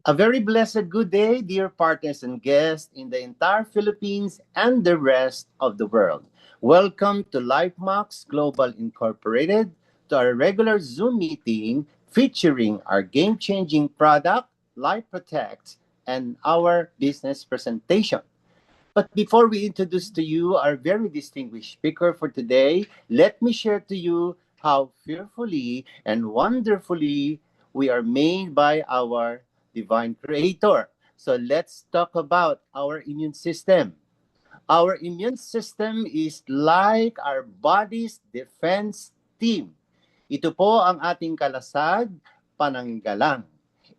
A very blessed good day, dear partners and guests in the entire Philippines and the rest of the world. Welcome to LifeMax Global Incorporated, to our regular Zoom meeting featuring our game-changing product, Life Protect, and our business presentation. But before we introduce to you our very distinguished speaker for today, let me share to you how fearfully and wonderfully we are made by our divine creator. So let's talk about our immune system. Our immune system is like our body's defense team. Ito po ang ating kalasag, pananggalang.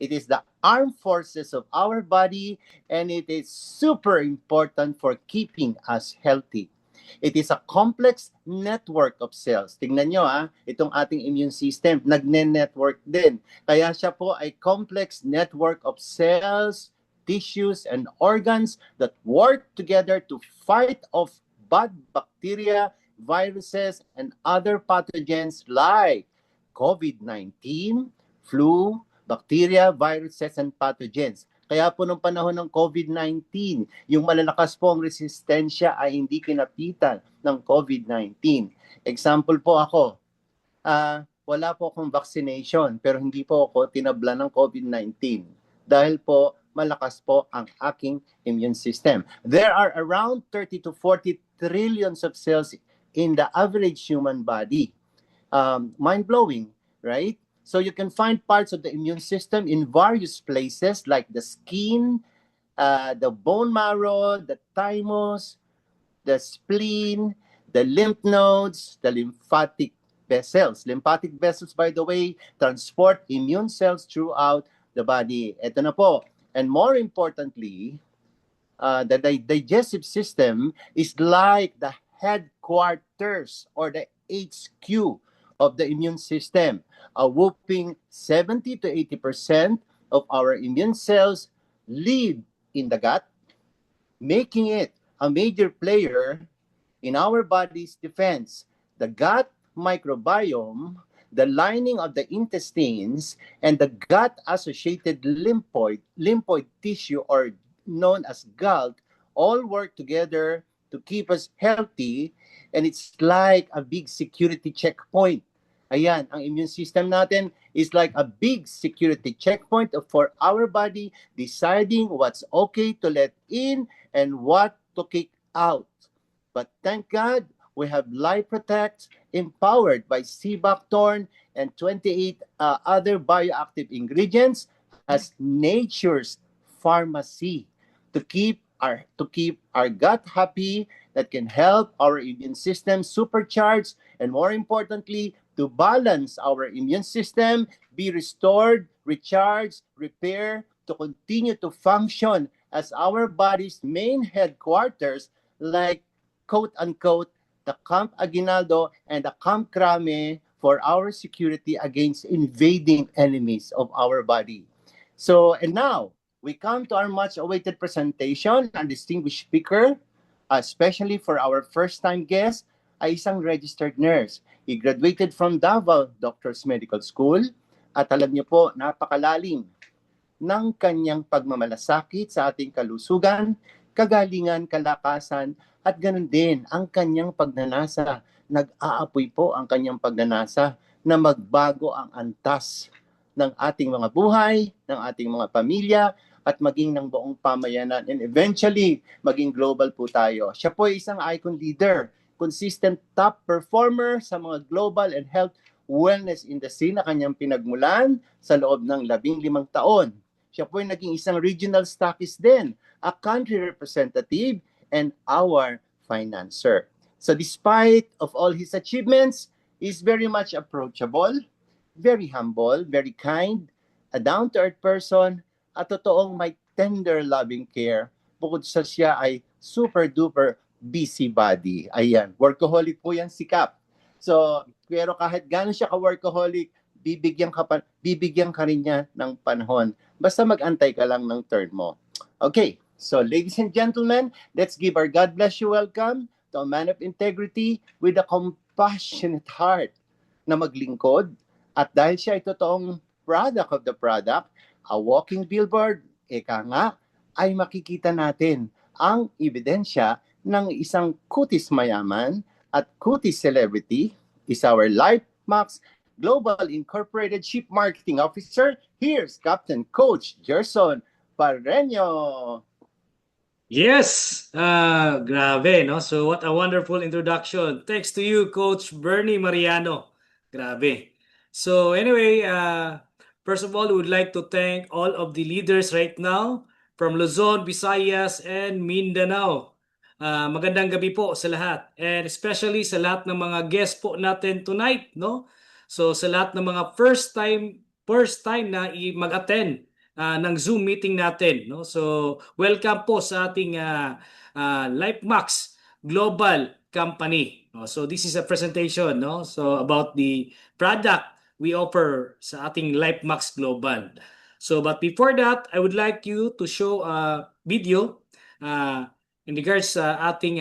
It is the armed forces of our body and it is super important for keeping us healthy. It is a complex network of cells. Tingnan nyo itong ating immune system, nagne-network din. Kaya siya po ay complex network of cells, tissues, and organs that work together to fight off bad bacteria, viruses, and other pathogens like COVID-19, flu, bacteria, viruses, and pathogens. Kaya po nung panahon ng COVID-19, yung malalakas po ang resistensya ay hindi kinapitan ng COVID-19. Example po ako, wala po akong vaccination pero hindi po ako tinabla ng COVID-19 dahil po malakas po ang aking immune system. There are around 30 to 40 trillions of cells in the average human body. Mind-blowing, right? So you can find parts of the immune system in various places like the skin, the bone marrow, the thymus, the spleen, the lymph nodes, the lymphatic vessels. Lymphatic vessels, by the way, transport immune cells throughout the body. Ito na po. And more importantly, the digestive system is like the headquarters or the HQ of the immune system. A whopping 70 to 80% of our immune cells live in the gut, making it a major player in our body's defense. The gut microbiome, the lining of the intestines, and the gut-associated lymphoid tissue, or known as GALT, all work together to keep us healthy, and it's like a big security checkpoint. Ayan, ang immune system natin is like a big security checkpoint for our body, deciding what's okay to let in and what to kick out. But thank God, we have Life Protect, empowered by sea buckthorn and 28 other bioactive ingredients as nature's pharmacy to keep our gut happy, that can help our immune system supercharge, and more importantly, to balance our immune system, be restored, recharged, repair, to continue to function as our body's main headquarters, like quote-unquote, the Camp Aguinaldo and the Camp Crame for our security against invading enemies of our body. So, and now, we come to our much-awaited presentation. Our distinguished speaker, especially for our first-time guest, ay isang registered nurse. He graduated from Davao Doctors Medical School at alam niyo po, napakalalim ng kanyang pagmamalasakit sa ating kalusugan, kagalingan, kalakasan, at ganun din ang kanyang pagnanasa. Nag-aapoy po ang kanyang pagnanasa na magbago ang antas ng ating mga buhay, ng ating mga pamilya, at maging ng buong pamayanan. And eventually, maging global po tayo. Siya po ay isang icon leader, consistent top performer sa mga global and health wellness industry na kanyang pinagmulan sa loob ng 15 taon. Siya po ay naging isang regional stockist din, a country representative, and our financer. So despite of all his achievements, he's very much approachable, very humble, very kind, a down-to-earth person, at totoong may tender loving care. Bukod sa siya ay super-duper busybody. Ayan, workaholic po yan si Cap. So, pero kahit gano'n siya ka-workaholic, bibigyan ka rin niya ng panahon. Basta mag-antay ka lang ng turn mo. Okay, so ladies and gentlemen, let's give our God bless you welcome to a man of integrity with a compassionate heart na maglingkod. At dahil siya ay totoong product of the product, a walking billboard, eka nga, ay makikita natin ang ebidensya ng isang kutis mayaman at kutis celebrity is our LifeMax Global Incorporated Chief Marketing Officer. Here's Captain Coach Gerson Parreño. Yes, grabe, no? So what a wonderful introduction. Thanks to you, Coach Bernie Mariano. Grabe. So anyway, first of all, we would like to thank all of the leaders right now from Luzon, Visayas, and Mindanao. Magandang gabi po sa lahat. And especially sa lahat ng mga guests po natin tonight, no? So sa lahat ng mga first time na mag-attend ng Zoom meeting natin, no? So welcome po sa ating LifeMax Global Company. No? So this is a presentation, no? So about the product we offer sa ating LifeMax Global. So but before that, I would like you to show a video in regards sa ating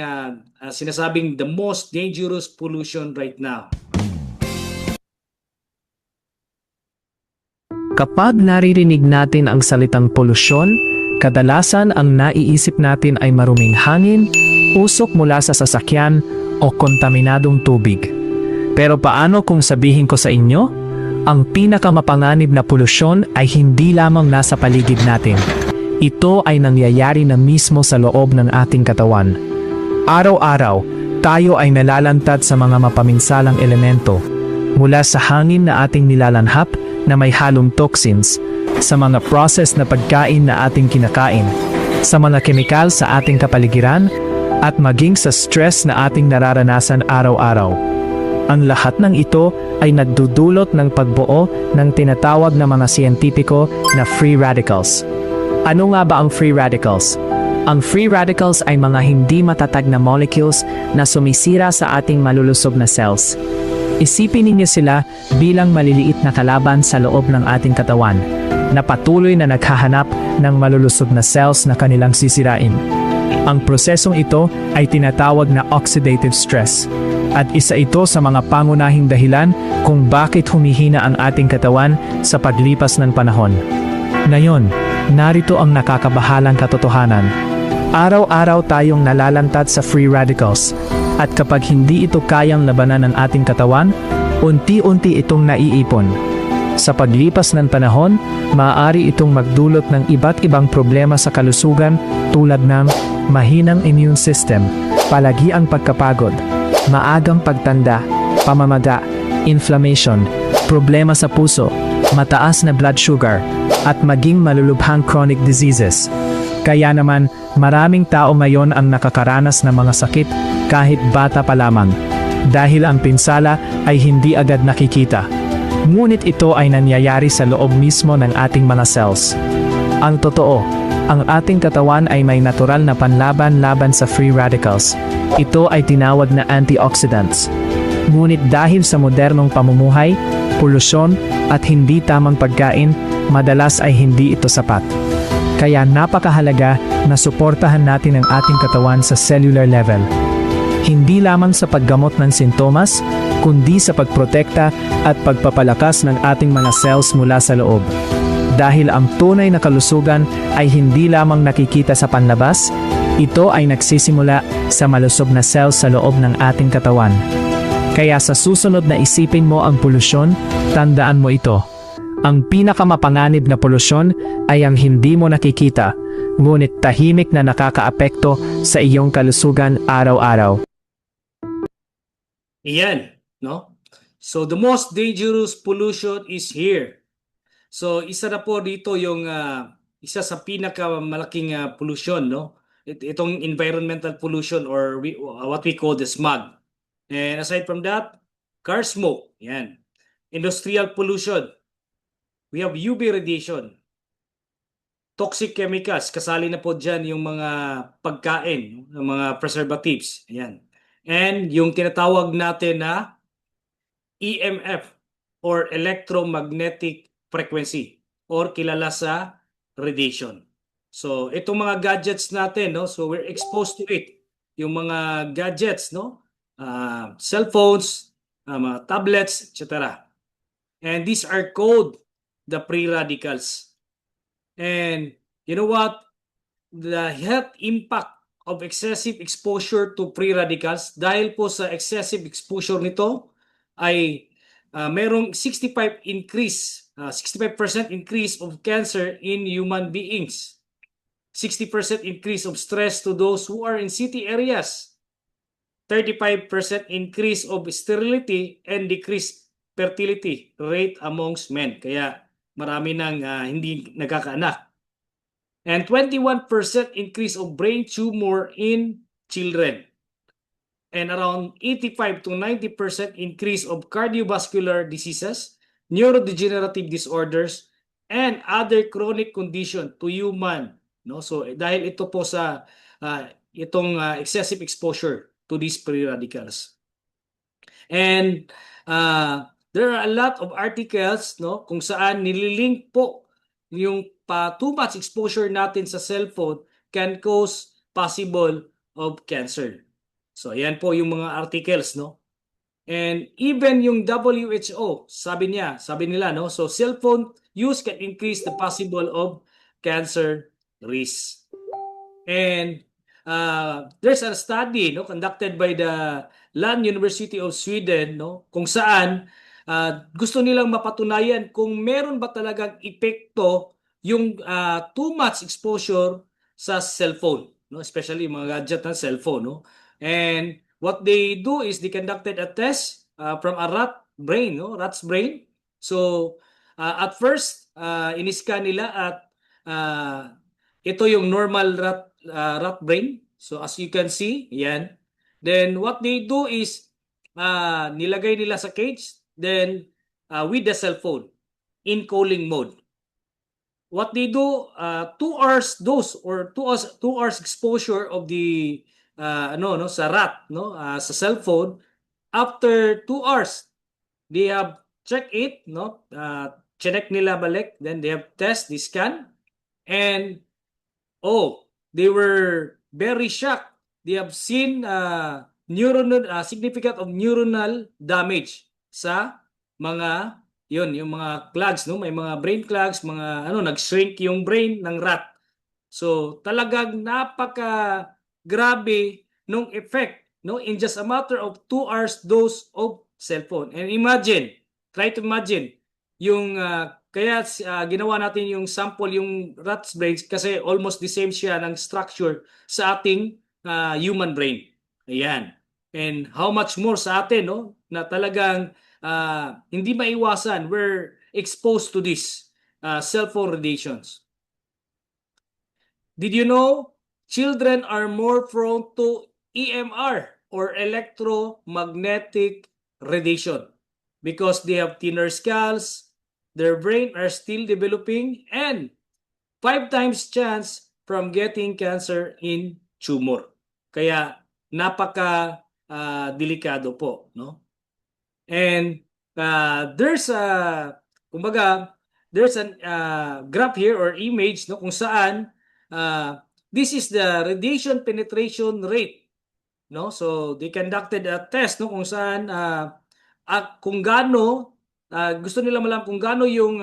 sinasabing the most dangerous pollution right now. Kapag naririnig natin ang salitang polusyon, kadalasan ang naiisip natin ay maruming hangin, usok mula sa sasakyan, o kontaminadong tubig. Pero paano kung sabihin ko sa inyo? Ang pinakamapanganib na polusyon ay hindi lamang nasa paligid natin. Ito ay nangyayari na mismo sa loob ng ating katawan. Araw-araw, tayo ay nalalantad sa mga mapaminsalang elemento. Mula sa hangin na ating nilalanghap, na may halong toxins, sa mga process na pagkain na ating kinakain, sa mga kemikal sa ating kapaligiran, at maging sa stress na ating nararanasan araw-araw. Ang lahat ng ito ay nagdudulot ng pagbuo ng tinatawag na mga siyentipiko na free radicals. Ano nga ba ang free radicals? Ang free radicals ay mga hindi matatag na molecules na sumisira sa ating malulusog na cells. Isipin ninyo sila bilang maliliit na kalaban sa loob ng ating katawan na patuloy na naghahanap ng malulusog na cells na kanilang sisirain. Ang prosesong ito ay tinatawag na oxidative stress at isa ito sa mga pangunahing dahilan kung bakit humihina ang ating katawan sa paglipas ng panahon. Ngayon, narito ang nakakabahalang katotohanan. Araw-araw tayong nalalantad sa free radicals. At kapag hindi ito kayang labanan ng ating katawan, unti-unti itong naiipon. Sa paglipas ng panahon, maaari itong magdulot ng iba't ibang problema sa kalusugan tulad ng mahinang immune system, palagiang pagkapagod, maagang pagtanda, pamamaga, inflammation, problema sa puso, mataas na blood sugar, at maging malulubhang chronic diseases. Kaya naman, maraming tao ngayon ang nakakaranas ng mga sakit kahit bata pa lamang, dahil ang pinsala ay hindi agad nakikita. Ngunit ito ay nangyayari sa loob mismo ng ating mga cells. Ang totoo, ang ating katawan ay may natural na panlaban laban sa free radicals. Ito ay tinawag na antioxidants. Ngunit dahil sa modernong pamumuhay, polusyon, at hindi tamang pagkain, madalas ay hindi ito sapat. Kaya napakahalaga na suportahan natin ang ating katawan sa cellular level. Hindi lamang sa paggamot ng sintomas, kundi sa pagprotekta at pagpapalakas ng ating mga cells mula sa loob. Dahil ang tunay na kalusugan ay hindi lamang nakikita sa panlabas, ito ay nagsisimula sa malusog na cells sa loob ng ating katawan. Kaya sa susunod na isipin mo ang polusyon, tandaan mo ito. Ang pinakamapanganib na polusyon ay ang hindi mo nakikita, ngunit tahimik na nakakaapekto sa iyong kalusugan araw-araw. Iyan, no? So the most dangerous pollution is here. So isa na po dito yung isa sa pinakamalaking pollution, no? Itong environmental pollution or what we call the smog. And aside from that, car smoke, yan. Industrial pollution. We have UV radiation. Toxic chemicals, kasali na po dyan yung mga pagkain, yung mga preservatives. Ayan. And yung tinatawag natin na EMF or electromagnetic frequency or kilala sa radiation. So itong mga gadgets natin, no? So we're exposed to it. Yung mga gadgets, no? Cellphones, mga tablets, etc. And these are called the free radicals. And you know what? The health impact of excessive exposure to free radicals, dahil po sa excessive exposure nito ay merong 65% increase of cancer in human beings. 60% increase of stress to those who are in city areas. 35% increase of sterility and decreased fertility rate amongst men. Kaya marami nang hindi nagkakaanak. And 21% increase of brain tumor in children. And around 85 to 90% increase of cardiovascular diseases, neurodegenerative disorders, and other chronic condition to human. No? So dahil ito po sa itong excessive exposure to these free radicals. And there are a lot of articles, no, kung saan nililink po yung too much exposure natin sa cellphone can cause possible of cancer. So ayan po yung mga articles, no. And even yung WHO, sabi nila, no, so cellphone use can increase the possible of cancer risk. And there's a study, no, conducted by the Lund University of Sweden, no, kung saan gusto nilang mapatunayan kung meron ba talagang epekto yung too much exposure sa cellphone, no, especially mga gadget na cellphone, no. And what they do is they conducted a test from a rat's brain. So at first iniscan nila at ito yung normal rat brain. So as you can see, yan. Then what they do is nilagay nila sa cage, then with the cellphone in calling mode. What they do, 2 hours dose or 2 hours exposure of the sa rat, no, sa cellphone. After 2 hours, they have check it, no, check nila balik, then they have test, they scan, and they were very shocked. They have seen significant of neuronal damage sa mga yung mga clogs, no, may mga brain clogs, mga nag-shrink yung brain ng rat. So talagang napaka grabe nung effect, no, in just a matter of 2 hours dose of cellphone. And try to imagine yung kaya ginawa natin yung sample yung rat's brains kasi almost the same siya ng structure sa ating human brain. Ayan. And how much more sa atin, no, na talagang hindi maiwasan, we're exposed to this cellphone radiations. Did you know children are more prone to EMR or electromagnetic radiation because they have thinner skulls, their brain are still developing, and 5 times chance from getting cancer in tumor. Kaya napaka delikado po, no? And there's a graph here or image, no, kung saan this is the radiation penetration rate, no? So they conducted a test, no, kung saan kung gaano gusto nila malaman kung gaano yung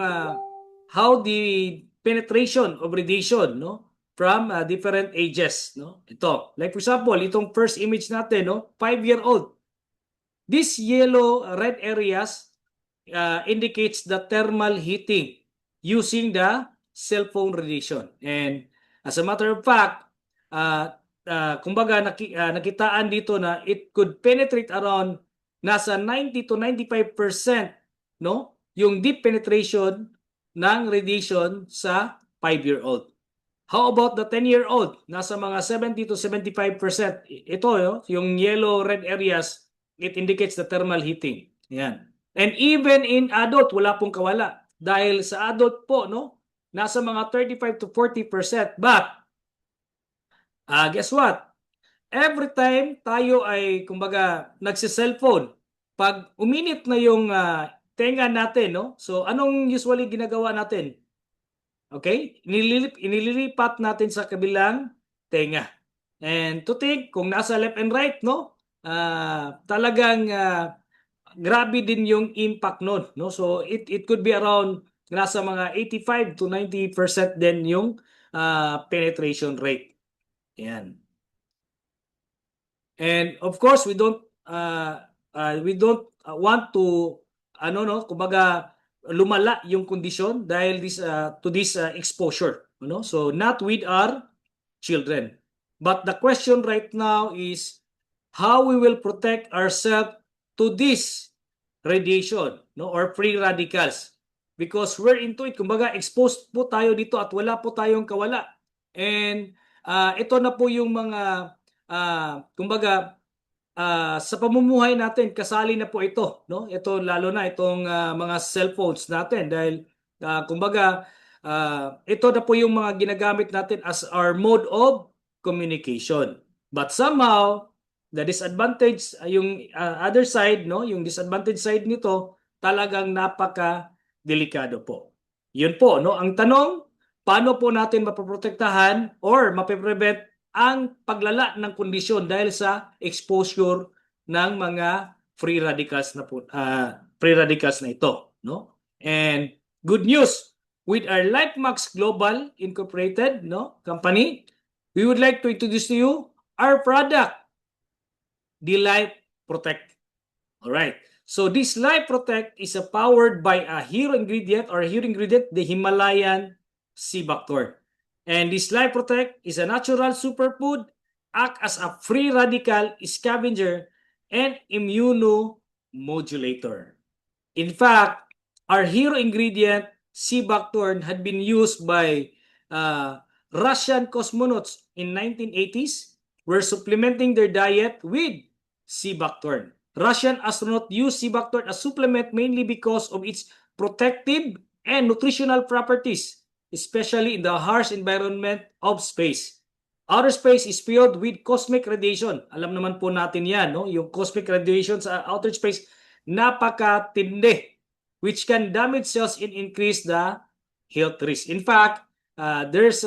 how the penetration of radiation, no, from different ages, no. Ito, like for example, itong first image natin, no, 5-year-old. These yellow red areas indicates the thermal heating using the cell phone radiation. And as a matter of fact, kumbaga nakitaan dito na it could penetrate around nasa 90 to 95%, no, yung deep penetration ng radiation sa 5-year-old. How about the 10-year-old? Nasa mga 70 to 75%. Ito, no, yung yellow red areas, it indicates the thermal heating. Yan. And even in adult, wala pong kawala. Dahil sa adult po, no, nasa mga 35 to 40%. But, guess what? Every time tayo ay, kumbaga, nagsi-cellphone, pag uminit na yung tenga natin, no? So, anong usually ginagawa natin? Okay? Inililipat natin sa kabilang tenga. And to think, kung nasa left and right, no? Talagang grabe din yung impact nun, no? So it could be around nasa mga 85 to 90% din yung penetration rate. Yan. And of course, we don't want to kumbaga lumala yung kondisyon dahil to this exposure, So not with our children. But the question right now is how we will protect ourselves to this radiation, or free radicals. Because we're into it, kumbaga exposed po tayo dito at wala po tayong kawala. And ito na po yung mga kumbaga sa pamumuhay natin, kasali na po ito, Ito lalo na itong mga cellphones natin dahil kumbaga ito na po yung mga ginagamit natin as our mode of communication. But somehow the disadvantage, yung other side, yung disadvantage side nito, talagang napaka-delikado po. Yun po, Ang tanong, paano po natin mapoprotektahan or mapiprevent ang paglala ng kondisyon dahil sa exposure ng mga free radicals na ito, And good news, with our LifeMax Global Incorporated, company, we would like to introduce to you our product, the Life Protect. All right. So this Life Protect is powered by a hero ingredient, the Himalayan sea buckthorn. And this Life Protect is a natural superfood, act as a free radical scavenger and immunomodulator. In fact, our hero ingredient, sea buckthorn, had been used by Russian cosmonauts in 1980s, were supplementing their diet with sea buckthorn. Russian astronauts use sea buckthorn as supplement mainly because of its protective and nutritional properties, especially in the harsh environment of space. Outer space is filled with cosmic radiation. Alam naman po natin yan, Yung cosmic radiation sa outer space, napakatindi, which can damage cells and increase the health risk. In fact, there's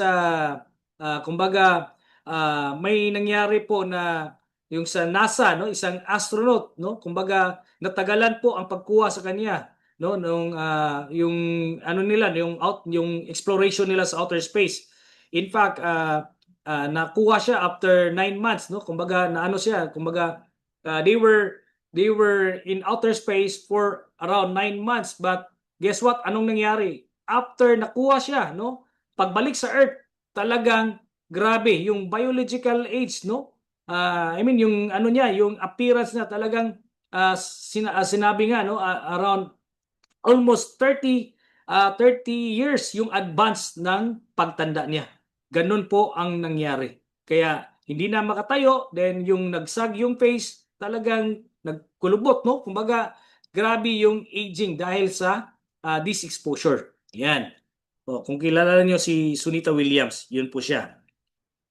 may nangyari po na yung sa NASA, isang astronaut, kumbaga natagalan po ang pagkuha sa kanya, nung yung yung exploration nila sa outer space. In fact, nakuha siya after 9 months, kumbaga they were in outer space for around 9 months, but guess what? Anong nangyari? After nakuha siya, pagbalik sa Earth, talagang grabe yung biological age, yung yung appearance na talagang sinabi nga, around almost 30 years yung advance ng pagtanda niya. Ganun po ang nangyari. Kaya hindi na makatayo, then yung nagsag yung face, talagang nagkulubot, Kumbaga, grabe yung aging dahil sa this exposure. Yan. Kung kilala niyo si Sunita Williams, yun po siya.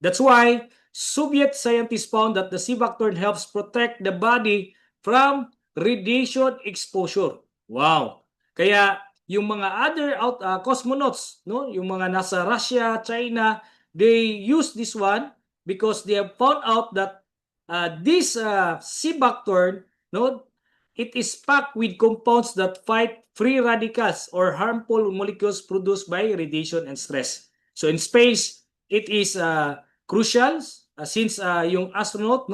That's why Soviet scientists found that the sea buckthorn helps protect the body from radiation exposure. Wow! Kaya yung mga other cosmonauts, yung mga nasa Russia, China, they use this one because they have found out that this sea buckthorn, it is packed with compounds that fight free radicals or harmful molecules produced by radiation and stress. So in space, it is crucial since yung astronaut,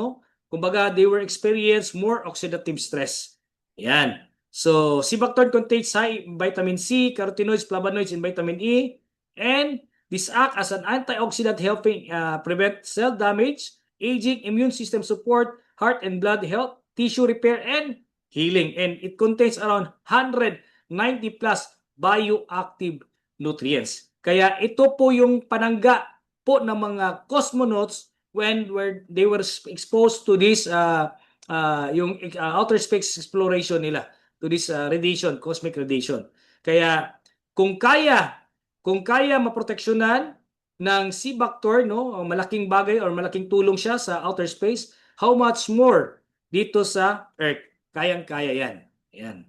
kumbaga they were experience more oxidative stress. Yan. So sea buckthorn contains high vitamin C, carotenoids, flavonoids, and vitamin E, and this act as an antioxidant helping prevent cell damage, aging, immune system support, heart and blood health, tissue repair, and healing. And it contains around 190 plus bioactive nutrients. Kaya ito po yung panangga po ng mga cosmonauts when they were exposed to this yung outer space exploration nila, to this radiation, cosmic radiation. Kaya kung kaya maproteksyonan ng sea buckthorn, malaking bagay or malaking tulong siya sa outer space, how much more dito sa Earth? Kayang-kaya yan. Ayan.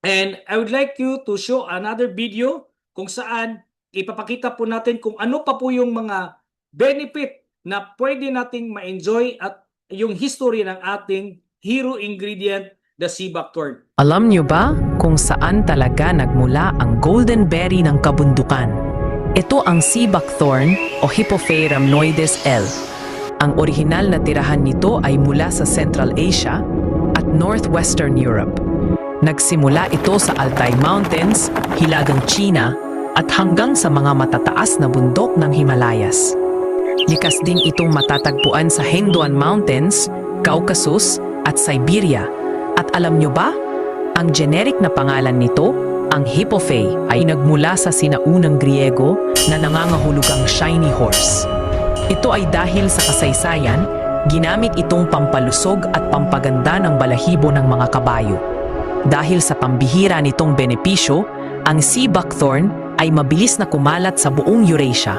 And I would like you to show another video kung saan ipapakita po natin kung ano pa po yung mga benefit na pwede nating ma-enjoy at yung history ng ating hero ingredient, the sea buckthorn. Alam nyo ba kung saan talaga nagmula ang golden berry ng kabundukan? Ito ang sea buckthorn o Hippophae rhamnoides L. Ang orihinal na tirahan nito ay mula sa Central Asia at Northwestern Europe. Nagsimula ito sa Altai Mountains, Hilagang China, at hanggang sa mga matataas na bundok ng Himalayas. Likas din itong matatagpuan sa Hengduan Mountains, Caucasus, at Siberia. At alam nyo ba? Ang generic na pangalan nito, ang Hippophae, ay nagmula sa sinaunang Griego na nangangahulugang shiny horse. Ito ay dahil sa kasaysayan, ginamit itong pampalusog at pampaganda ng balahibo ng mga kabayo. Dahil sa pambihira nitong benepisyo, ang sea buckthorn ay mabilis na kumalat sa buong Eurasia.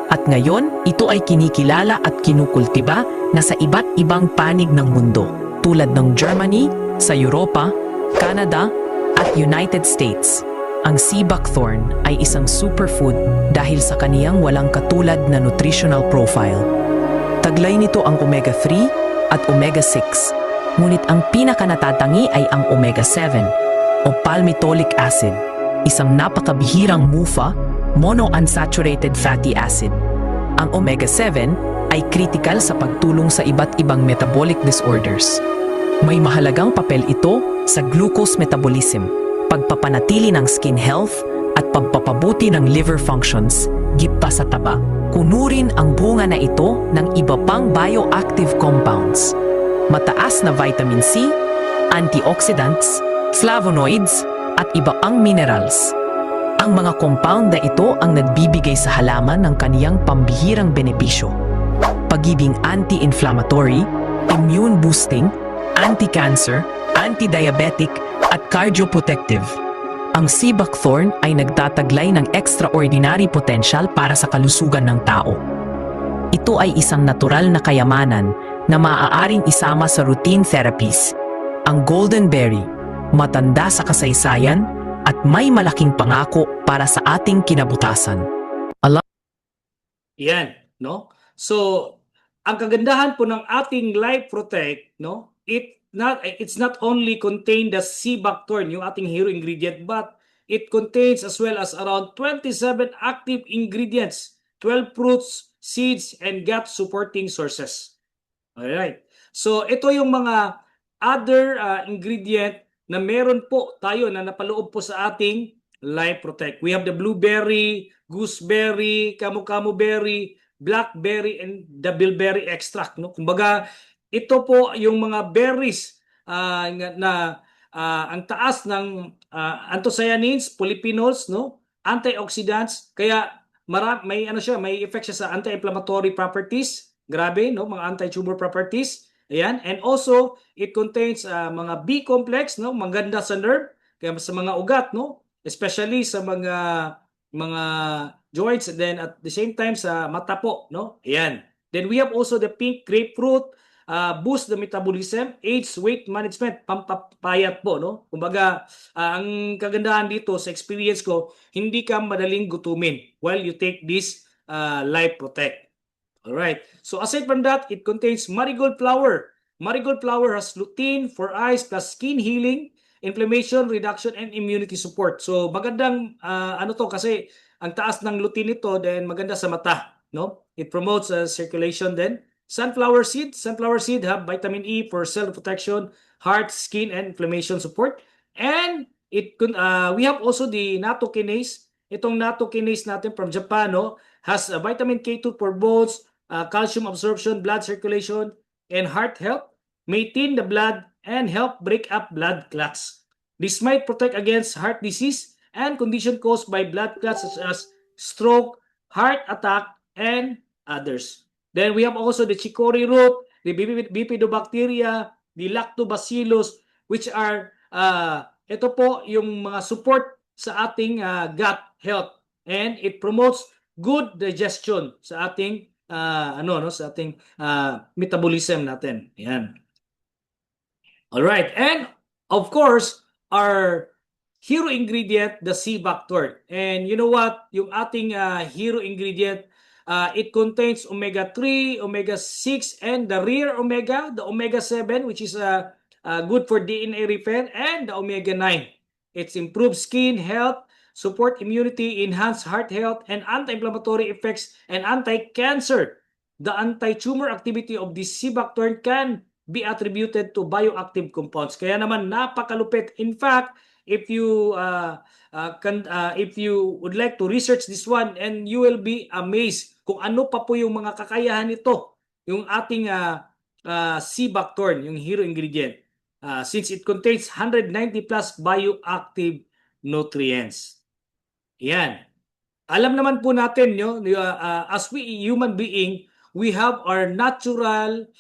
At ngayon, ito ay kinikilala at kinukultiba na sa iba't ibang panig ng mundo, tulad ng Germany, sa Europa, Canada, at United States. Ang sea buckthorn ay isang superfood dahil sa kaniyang walang katulad na nutritional profile. Taglay nito ang omega-3 at omega-6, ngunit ang pinakanatatangi ay ang omega-7 o palmitoleic acid, isang napakabihirang MUFA, monounsaturated fatty acid. Ang omega-7 ay critical sa pagtulong sa iba't ibang metabolic disorders. May mahalagang papel ito sa glucose metabolism, pagpapanatili ng skin health at pagpapabuti ng liver functions, gipa sa taba. Kunurin ang bunga na ito ng iba pang bioactive compounds. Mataas na vitamin C, antioxidants, flavonoids, at iba pang minerals. Ang mga compound na ito ang nagbibigay sa halaman ng kaniyang pambihirang benepisyo. Pagiging anti-inflammatory, immune boosting, anti-cancer, anti-diabetic, at cardioprotective. Ang sea buckthorn ay nagtataglay ng extraordinary potential para sa kalusugan ng tao. Ito ay isang natural na kayamanan na maaaring isama sa routine therapies. Ang golden berry, matanda sa kasaysayan, at may malaking pangako para sa ating kinabukasan. Yan, no? So, ang kagandahan po ng ating Life Protect, no? It's not only contain the sea buckthorn, yung ating hero ingredient, but it contains as well as around 27 active ingredients, 12 fruits, seeds, and gut supporting sources. Alright. So, ito yung mga other ingredient na meron po tayo na napaloob po sa ating Life Protect. We have the blueberry, gooseberry, camu-camu berry, blackberry, and the bilberry extract. No? Kumbaga, ito po yung mga berries na ang taas ng anthocyanins, polyphenols, no? Antioxidants, kaya may effect siya sa anti-inflammatory properties. Grabe, no? Mga anti-tumor properties. Ayan, and also it contains mga B complex, no? Maganda sa nerve, kaya sa mga ugat, no? Especially sa mga joints, and then at the same time sa mata po, no? Ayan. Then we have also the pink grapefruit, boost the metabolism, aids weight management, pampapayat po, no? Kumbaga, ang kagandahan dito sa experience ko, hindi ka madaling gutumin while you take this Life Protect. Alright, so aside from that, it contains marigold flower. Marigold flower has lutein for eyes plus skin healing, inflammation reduction, and immunity support. So magandang kasi ang taas ng lutein nito, then maganda sa mata, no? It promotes circulation then. Sunflower seed have vitamin E for cell protection, heart, skin, and inflammation support. And we have also the nattokinase. Itong nattokinase natin from Japan, no, has vitamin K2 for bones, calcium absorption, blood circulation, and heart health, maintain the blood, and help break up blood clots. This might protect against heart disease and condition caused by blood clots such as stroke, heart attack, and others. Then we have also the chicory root, the bifidobacteria, the lactobacillus, which are ito po yung mga support sa ating gut health, and it promotes good digestion sa ating sa ating metabolism natin. Yan. All right, and of course, our hero ingredient, the sea buckthorn. And you know what? Yung ating hero ingredient, it contains omega-3, omega-6, and the rare omega, the omega-7, which is good for DNA repair, and the omega-9. It's improved skin health, support immunity, enhance heart health, and anti-inflammatory effects, and anti-cancer. The anti-tumor activity of this Cibacturn can be attributed to bioactive compounds. Kaya naman napakalupit. In fact, if you would like to research this one, and you will be amazed kung ano pa po yung mga kakayahan nito, yung ating Cibacturn, yung hero ingredient, since it contains 190 plus bioactive nutrients. Yan. Alam naman po natin, as we human being, we have our natural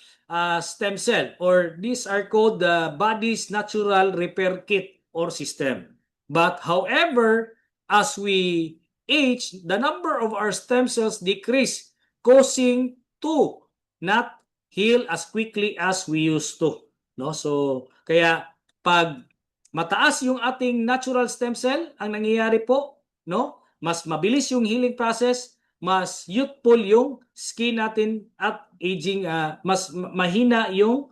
stem cell, or these are called the body's natural repair kit or system. But however, as we age, the number of our stem cells decrease, causing to not heal as quickly as we used to. No? So, kaya pag mataas yung ating natural stem cell, ang nangyayari po, no? Mas mabilis yung healing process, mas youthful yung skin natin, at aging, mas mahina yung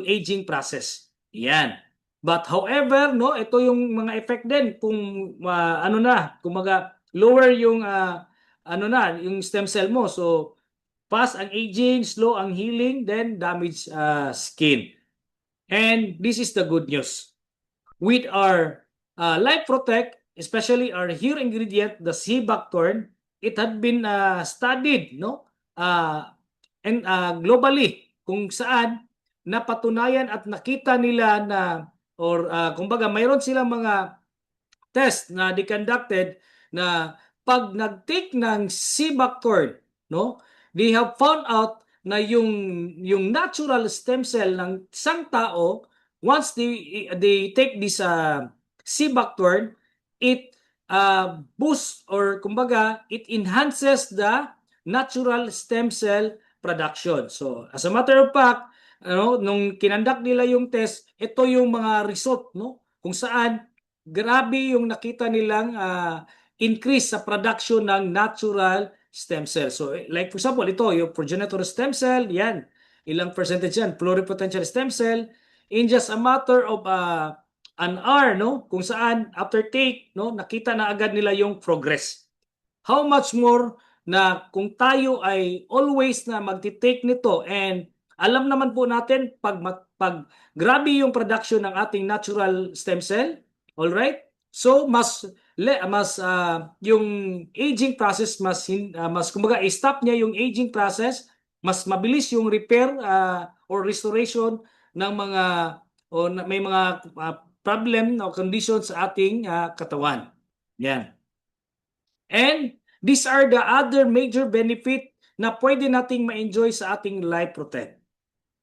aging process. Yan. But however, no, ito yung mga effect din kung kumaga lower yung yung stem cell mo. So fast ang aging, slow ang healing, then damage skin. And this is the good news. With our Life Protect, especially our hero ingredient, the Cibacturn, it had been studied, no? And globally, kung saan napatunayan at nakita nila na, or kumbaga mayroon silang mga test na conducted na pag nag-take ng Cibacturn, no? They have found out na yung natural stem cell ng isang tao, once they take this Cibacturn, it boosts, or kumbaga it enhances the natural stem cell production. So as a matter of fact, nung kinandak nila yung test, ito yung mga result, no? Kung saan grabe yung nakita nilang increase sa production ng natural stem cell. So like for example, ito yung progenitor stem cell, yan. Ilang percentage yan? Pluripotential stem cell. In just a matter of an hour, no? Kung saan after take, no, nakita na agad nila yung progress. How much more na kung tayo ay always na magti-take nito, and alam naman po natin pag grabe yung production ng ating natural stem cell, all right? So mas yung aging process mas kumbaga i-stop niya yung aging process, mas mabilis yung repair or restoration ng mga may mga problem o conditions sa ating katawan. Yan. And these are the other major benefit na pwede nating ma-enjoy sa ating Life Protect.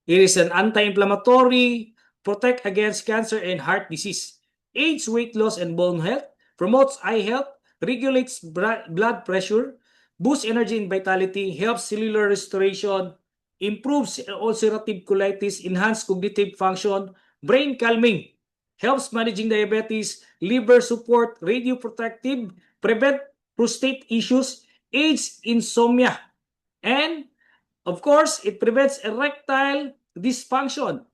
It is an anti-inflammatory, protect against cancer and heart disease, aids weight loss and bone health, promotes eye health, regulates blood pressure, boosts energy and vitality, helps cellular restoration, improves ulcerative colitis, enhance cognitive function, brain calming, helps managing diabetes, liver support, radioprotective, prevent prostate issues, aids insomnia, and of course, it prevents erectile dysfunction,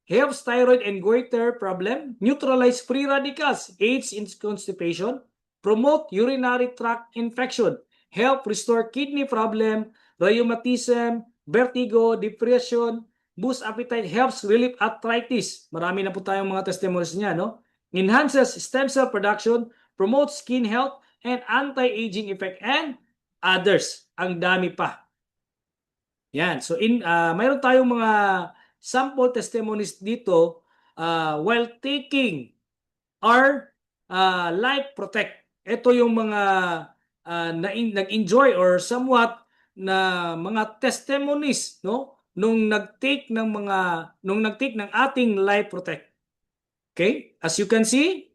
helps thyroid and goiter problem, neutralize free radicals, aids in constipation, promote urinary tract infection, help restore kidney problem, rheumatism, vertigo, depression, boost appetite, helps relieve arthritis. Marami na po tayong mga testimonies niya, no? Enhances stem cell production, promotes skin health, and anti-aging effect, and others. Ang dami pa. Yan. So mayroon tayong mga sample testimonies dito while taking our Life Protect. Ito yung mga nag-enjoy or somewhat na mga testimonies, no, nung nag-take ng ating Life Protect. Okay? As you can see,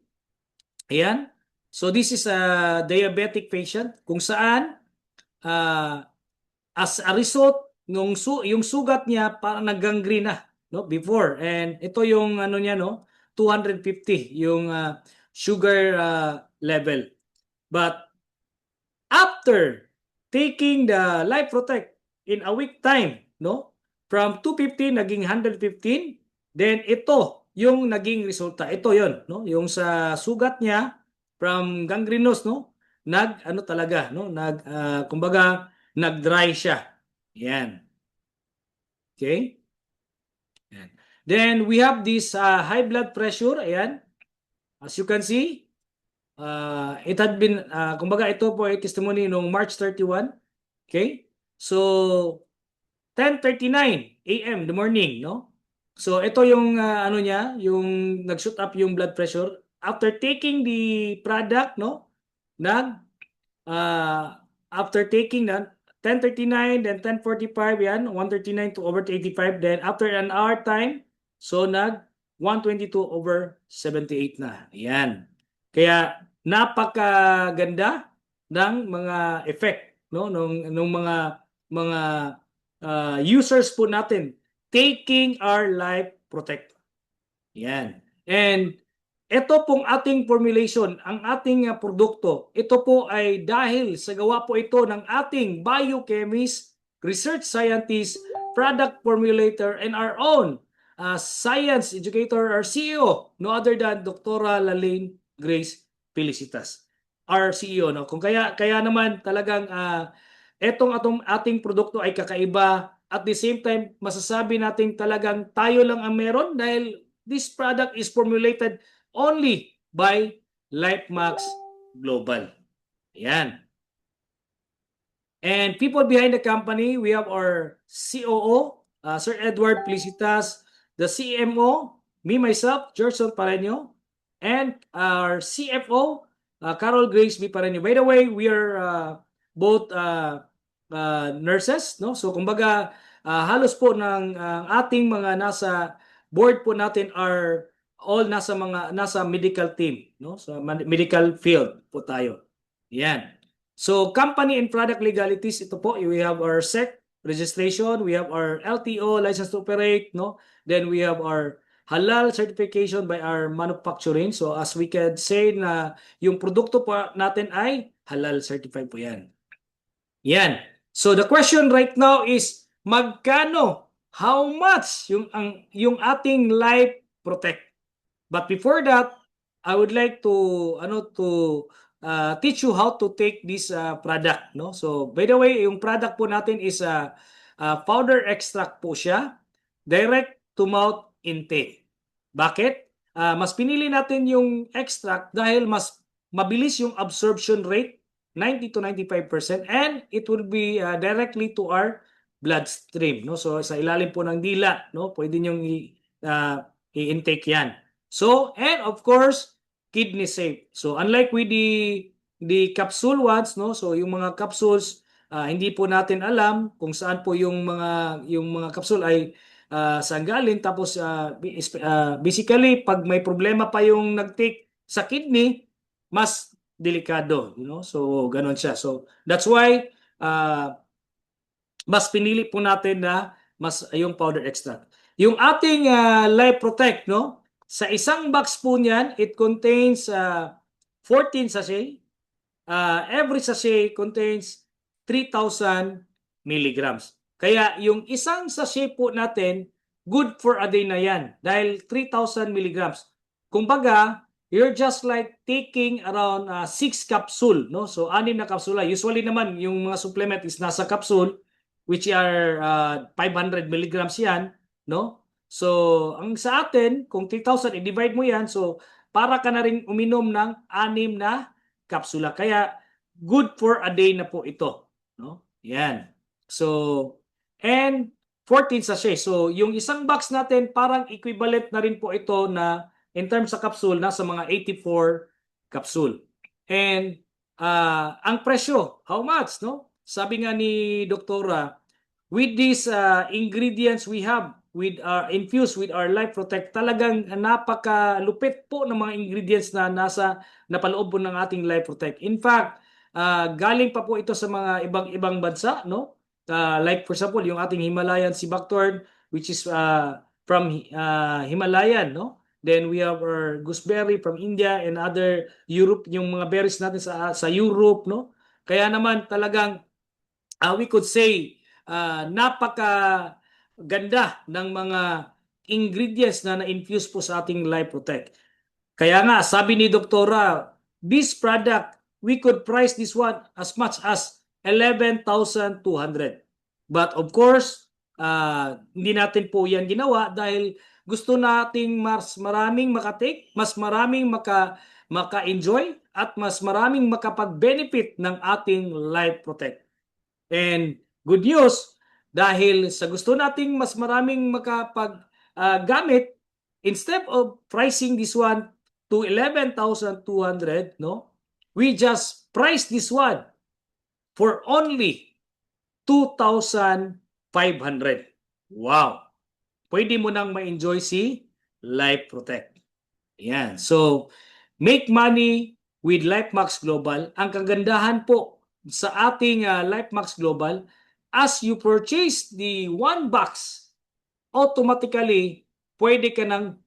ayan. So this is a diabetic patient kung saan as a result yung sugat niya parang nag-gangrene na, no, before, and ito yung niya, no, 250 yung sugar level. But after taking the Life Protect in a week time, no, from 250 naging 115, Then ito yung naging resulta. Ito 'yon, no? Yung sa sugat niya from gangrenous, no? Ano talaga, no? Kumbaga nag-dry siya. Yan. Okay? Yan. Then we have this high blood pressure. Ayan. As you can see, it had been, kumbaga ito po ay testimony noong March 31. Okay? So, 10:39 a.m. the morning, no? So, ito yung ano niya, yung nag-shoot up yung blood pressure. After taking the product, no? After taking that, 10:39, then 10:45, yan, 139 to over 85. Then, after an hour time, so 122 over 78 na. Yan. Kaya napakaganda ng mga effect, no, nung mga users po natin taking our life protect. Yan. And ito pong ating formulation, ang ating produkto, ito po ay dahil sa gawa po ito ng ating biochemist, research scientist, product formulator, and our own science educator, our CEO, no other than Dr. Lalaine Grace Felicitas, our CEO. No? Kaya naman talagang etong ating produkto ay kakaiba. At the same time, masasabi natin talagang tayo lang ang meron dahil this product is formulated only by LifeMax Global. Ayan. And people behind the company, we have our COO, Sir Edward Felicitas, the CMO, me, myself, Gerson Pareño, and our CFO, Carol Grace B. Pareño. By the way, we are both nurses, no? So kumbaga, halos po ng ating mga nasa board po natin are all nasa medical team, no? So medical field po tayo. Yan. So company and product legalities, ito po, we have our SEC registration, we have our LTO license to operate, no? Then we have our halal certification by our manufacturing. So as we can say na yung produkto po natin ay halal certified po yan. Yan. So the question right now is magkano, how much yung ating life protect? But before that, I would like to teach you how to take this product, no? So by the way, yung product po natin is powder extract po siya, direct to mouth intake. Bakit? Mas pinili natin yung extract dahil mas mabilis yung absorption rate, 90 to 95%, and it will be directly to our bloodstream, no? So sa ilalim po ng dila, no? Pwede niyo i-intake yan. So, and of course, kidney safe. So unlike with the capsule ones, no? So yung mga capsules, hindi po natin alam kung saan po yung mga capsule ay saan galing. Tapos basically pag may problema pa yung nag-take sa kidney, mas delikado, you know? So ganon siya. So that's why mas pinili po natin na mas yung powder extract. Yung ating Life Protect, no? Sa isang box po niyan, it contains 14 sachet. Every sachet contains 3,000 milligrams. Kaya yung isang sachet po natin, good for a day na yan. Dahil 3,000 milligrams. Kumbaga, you're just like taking around 6 capsule, no? So 6 na kapsula. Usually naman yung mga supplement is nasa capsule, which are 500 milligrams yan, no? So ang sa atin, kung 3,000 i-divide mo yan, so para ka na rin uminom ng 6 na kapsula. Kaya good for a day na po ito, no? Yan. So and 14 sachet. So yung isang box natin parang equivalent na rin po ito na in terms sa capsule nasa mga 84 capsule. And ang presyo, how much, no? Sabi nga ni Doktora, with these ingredients we have infused with our Life Protect, talagang napakalupit po ng mga ingredients na nasa napaloob po ng ating Life Protect. In fact, galing pa po ito sa mga ibang bansa, no? Like for example, yung ating Himalayan sea buckthorn, which is from Himalayan, no? Then we have our gooseberry from India and other Europe, yung mga berries natin sa Europe, no? Kaya naman talagang we could say napaka ganda ng mga ingredients na na-infuse po sa ating Life Protect. Kaya nga, sabi ni Doktora, this product, we could price this one as much as 11,200. But of course, hindi natin po yan ginawa dahil gusto nating mas maraming makatake, mas maraming maka-enjoy, at mas maraming makapag-benefit ng ating Life Protect. And good news, dahil sa gusto nating mas maraming makapag-gamit, instead of pricing this one to 11,200, no, we just price this one for only 2,500. Wow! Pwede mo nang ma-enjoy si Life Protect. Yan. So, make money with LifeMax Global. Ang kagandahan po sa ating LifeMax Global, as you purchase the one box, automatically, pwede ka nang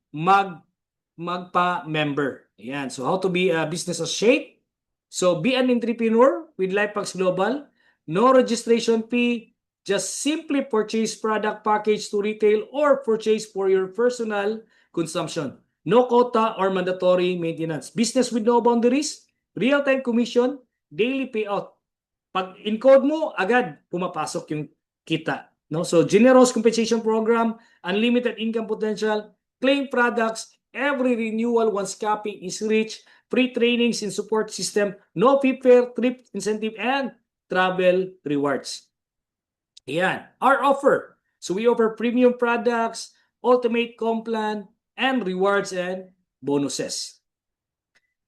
magpa-member. Ayan. So, how to be a business associate? So, be an entrepreneur with LifeMax Global. No registration fee. Just simply purchase product package to retail or purchase for your personal consumption. No quota or mandatory maintenance. Business with no boundaries. Real-time commission. Daily payout. Pag encode mo, agad pumapasok yung kita. No? So, generous compensation program, unlimited income potential, claim products, every renewal once capping is reached, free trainings in support system, no fee fare, trip incentive, and travel rewards. Ayan, our offer. So, we offer premium products, ultimate comp plan, and rewards and bonuses.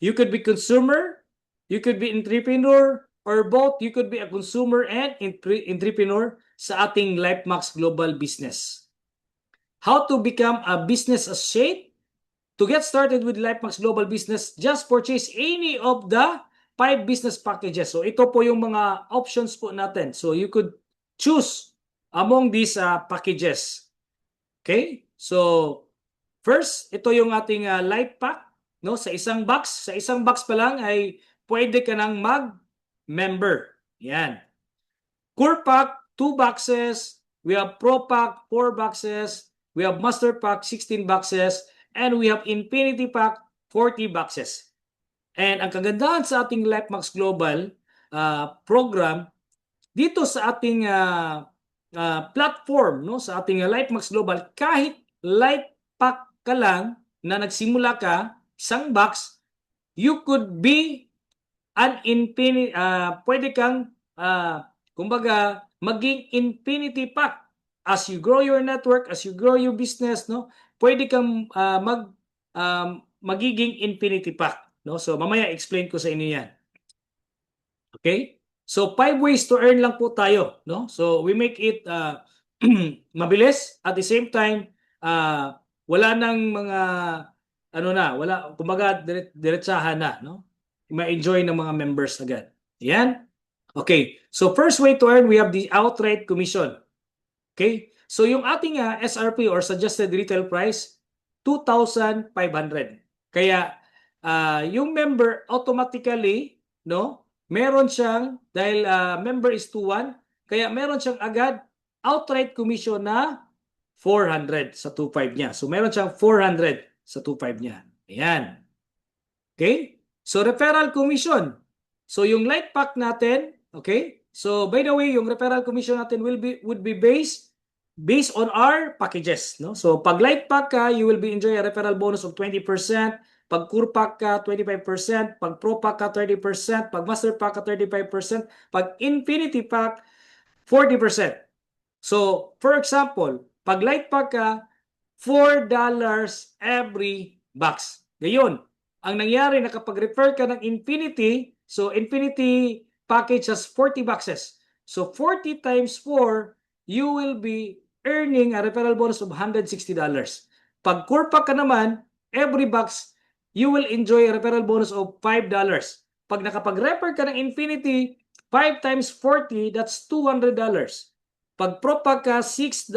You could be consumer, you could be entrepreneur, or both. You could be a consumer and entrepreneur sa ating LifeMax Global Business. How to become a business associate? To get started with LifeMax Global Business, just purchase any of the 5 business packages. So ito po yung mga options po natin. So you could choose among these packages. Okay? So first, ito yung ating light pack, no? Sa isang box pa lang ay pwede ka nang mag-member. Yan. Core pack, 2 boxes. We have Pro pack, 4 boxes. We have Master pack, 16 boxes. And we have Infinity pack, 40 boxes. And ang kagandahan sa ating LifeMax Global program, dito sa ating platform, no, sa ating LifeMax Global, kahit light pack ka lang na nagsimula ka, isang box, you could be an infinity, pwede kang, kumbaga, maging infinity pack. As you grow your network, as you grow your business, no, pwede kang magiging infinity pack. No? So, mamaya explain ko sa inyo yan. Okay? So, 5 ways to earn lang po tayo. No? So, we make it mabilis. At the same time, wala nang mga, wala, kumaga, diretsahan na. No? Ma-enjoy ng mga members agad. Yan. Okay. So, first way to earn, we have the outright commission. Okay? So, yung ating SRP or suggested retail price, 2,500. Kaya, yung member automatically, no, meron siyang, dahil member is 2-1, kaya meron siyang agad outright commission na 400 sa 2.5 niya. So, meron siyang 400 sa 2.5 niya. Ayan. Okay? So, referral commission. So, yung light pack natin, okay? So, by the way, yung referral commission natin would be based on our packages. No? So, pag light pack ka, you will be enjoy a referral bonus of 20%. Pag core pack ka, 25%. Pag pro pack ka, 30%. Pag master pack ka, 35%. Pag infinity pack, 40%. So, for example, pag light pack ka, $4 every box. Ngayon, ang nangyari na kapag refer ka ng infinity, so infinity package has 40 boxes. So, 40 times 4, you will be earning a referral bonus of $160. Pag core pack ka naman, every box, you will enjoy a referral bonus of $5. Pag nakapag-refer ka ng infinity, 5 times 40, that's $200. Pag pro pack ka, $6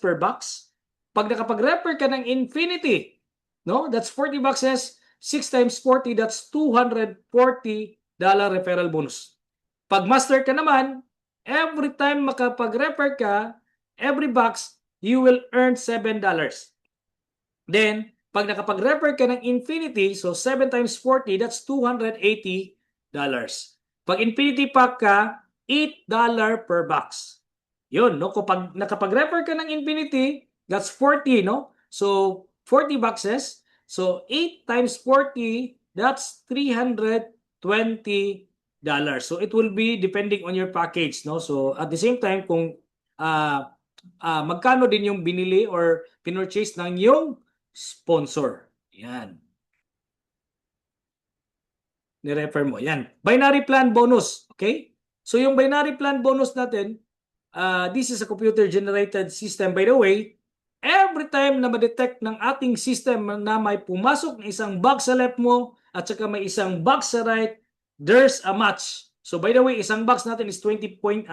per box. Pag nakapag-refer ka ng infinity, no, that's 40 boxes, 6 times 40, that's $240 referral bonus. Pag master ka naman, every time makapag-refer ka, every box, you will earn $7. Then, pag nakapag-refer ka ng infinity, so 7 times 40, that's $280. Pag infinity pack ka, $8 per box. Yun, no? Kapag nakapag-refer ka ng infinity, that's 40, no? So, 40 boxes. So, 8 times 40, that's $320. So, it will be depending on your package, no? So, at the same time, kung magkano din yung binili or pinurchase ng yung sponsor. Yan. Ni-refer mo. Yan. Binary plan bonus. Okay? So, yung binary plan bonus natin, this is a computer-generated system. By the way, every time na ma-detect ng ating system na may pumasok na isang box sa left mo at saka may isang box sa right, there's a match. So, by the way, isang box natin is 20 point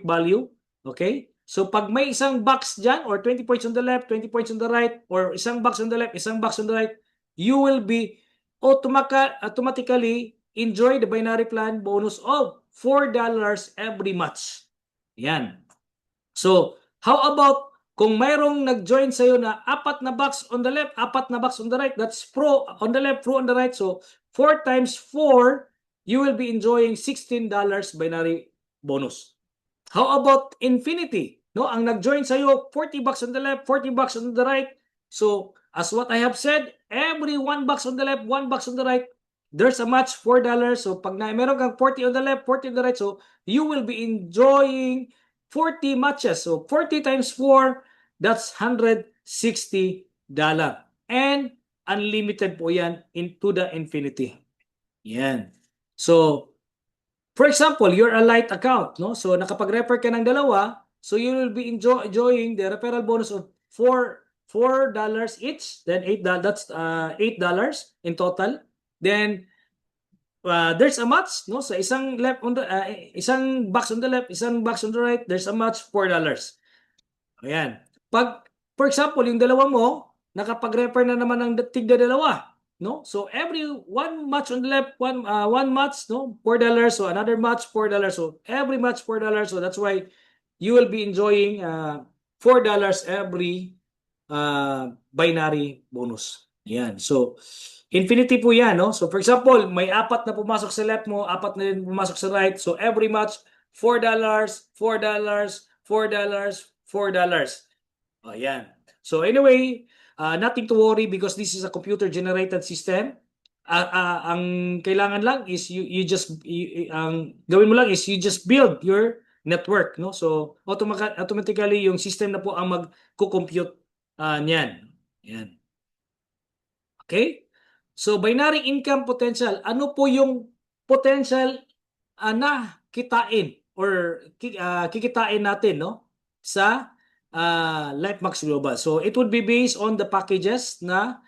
value. Okay? So, pag may isang box dyan or 20 points on the left, 20 points on the right, or isang box on the left, isang box on the right, you will be automatically enjoy the binary plan bonus of $4 every match. Yan. So, how about kung mayroong nag-join sa'yo na 4 na box on the left, 4 na box on the right, that's pro on the left, pro on the right. So, 4 times 4, you will be enjoying $16 binary bonus. How about infinity? No, ang nag-join sa'yo, 40 bucks on the left, 40 bucks on the right. So, as what I have said, every 1 box on the left, 1 box on the right, there's a match, $4. So, pag meron kang 40 on the left, 40 on the right, so you will be enjoying 40 matches. So, 40 times 4, that's $160. And unlimited po yan into the infinity. Yan. So, for example, you're a light account, no? So nakapag-refer ka ng dalawa, so you will be enjoying the referral bonus of $4 each, then $8, that's $8 in total. Then there's a match, no? So isang left on the isang box on the left, isang box on the right, there's a match, $4. Ayan. Pag for example, yung dalawa mo nakapag-refer na naman ng tigda dalawa, no? So every one match on the left, one match, no, $4. So another match, $4. So every match $4. So that's why you will be enjoying $4 every binary bonus. Yan. So infinity po yan, no? So for example, may 4 na pumasok sa left mo, 4 na rin pumasok sa right. So every match $4, $4, $4, $4. Oh, yan. So anyway, nothing to worry because this is a computer-generated system. Ang kailangan lang is ang gawin mo lang is you just build your network, no? So automatically yung system na po ang magko-compute niyan. Yan. Okay? So binary income potential, ano po yung potential na kitain or kikitain natin, no? Sa LifeMax Global. So it would be based on the packages na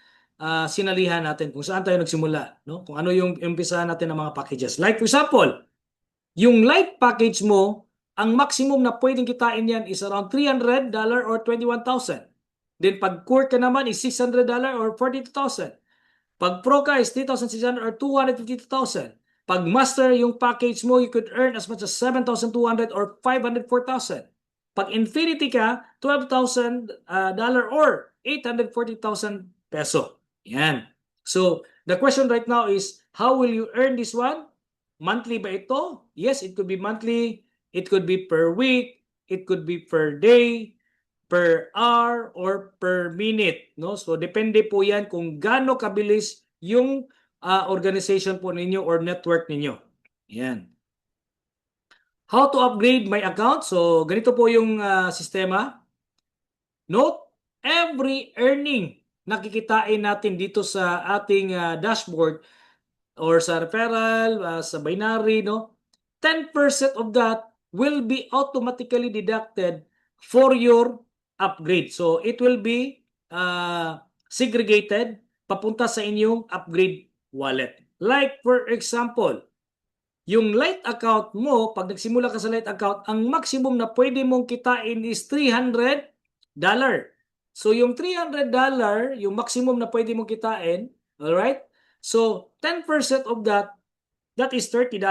sinalihan natin kung saan tayo nagsimula, no? Kung ano yung umpisahan natin ng mga packages. Like for example, yung light package mo, ang maximum na pwedeng kitain yan is around $300 or 21,000. Then pag core ka naman is $600 or 42,000. Pag pro ka is 3,600 or 252,000. Pag master yung package mo, you could earn as much as 7,200 or 504,000. Pag infinity ka, $12,000 or 840,000 peso. Yan. So, the question right now is, how will you earn this one? Monthly ba ito? Yes, it could be monthly. It could be per week. It could be per day, per hour, or per minute. No? So, depende po yan kung gaano kabilis yung organization po ninyo or network ninyo. Yan. How to upgrade my account? So, ganito po yung sistema. Note, every earning na kikitain natin dito sa ating dashboard or sa referral, sa binary, no? 10% of that will be automatically deducted for your upgrade. So, it will be segregated papunta sa inyong upgrade wallet. Like, for example, yung light account mo, pag nagsimula ka sa light account, ang maximum na pwede mong kitain is $300. So, yung $300, yung maximum na pwede mong kitain, alright? So, 10% of that is $30.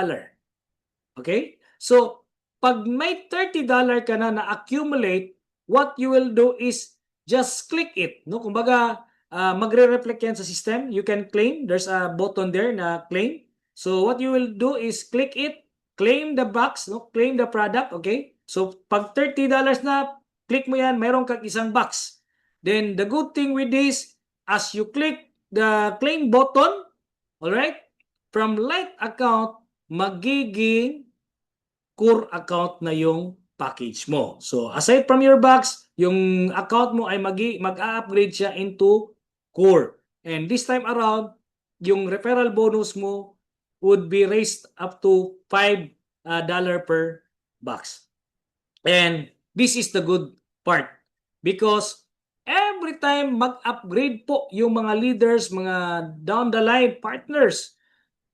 Okay? So, pag may $30 ka na na-accumulate, what you will do is just click it. No? Kumbaga, magre-reflect yan sa system. You can claim. There's a button there na claim. So what you will do is click it, claim the box, no? Claim the product, okay? So pag $30 na, click mo yan, mayroon kang isang box. Then the good thing with this, as you click the claim button, alright, from light account, magiging core account na yung package mo. So aside from your box, yung account mo ay mag-a-upgrade siya into core. And this time around, yung referral bonus mo would be raised up to $5 per box. And this is the good part because every time mag-upgrade po yung mga leaders, mga down the line partners,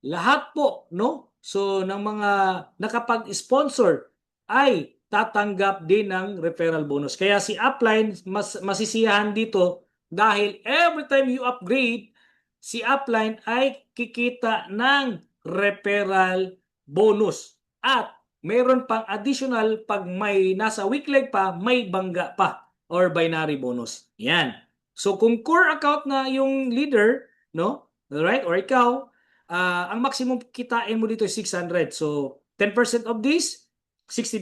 lahat po, no? So, ng mga nakapag-sponsor ay tatanggap din ng referral bonus. Kaya si Upline, masisiyahan dito dahil every time you upgrade, si Upline ay kikita ng referral bonus. At mayroon pang additional pag may nasa weak leg pa, may bangga pa or binary bonus. Yan. So, kung core account na yung leader, no? Alright? Or ikaw, ang maximum kitain mo dito is 600. So, 10% of this, $60.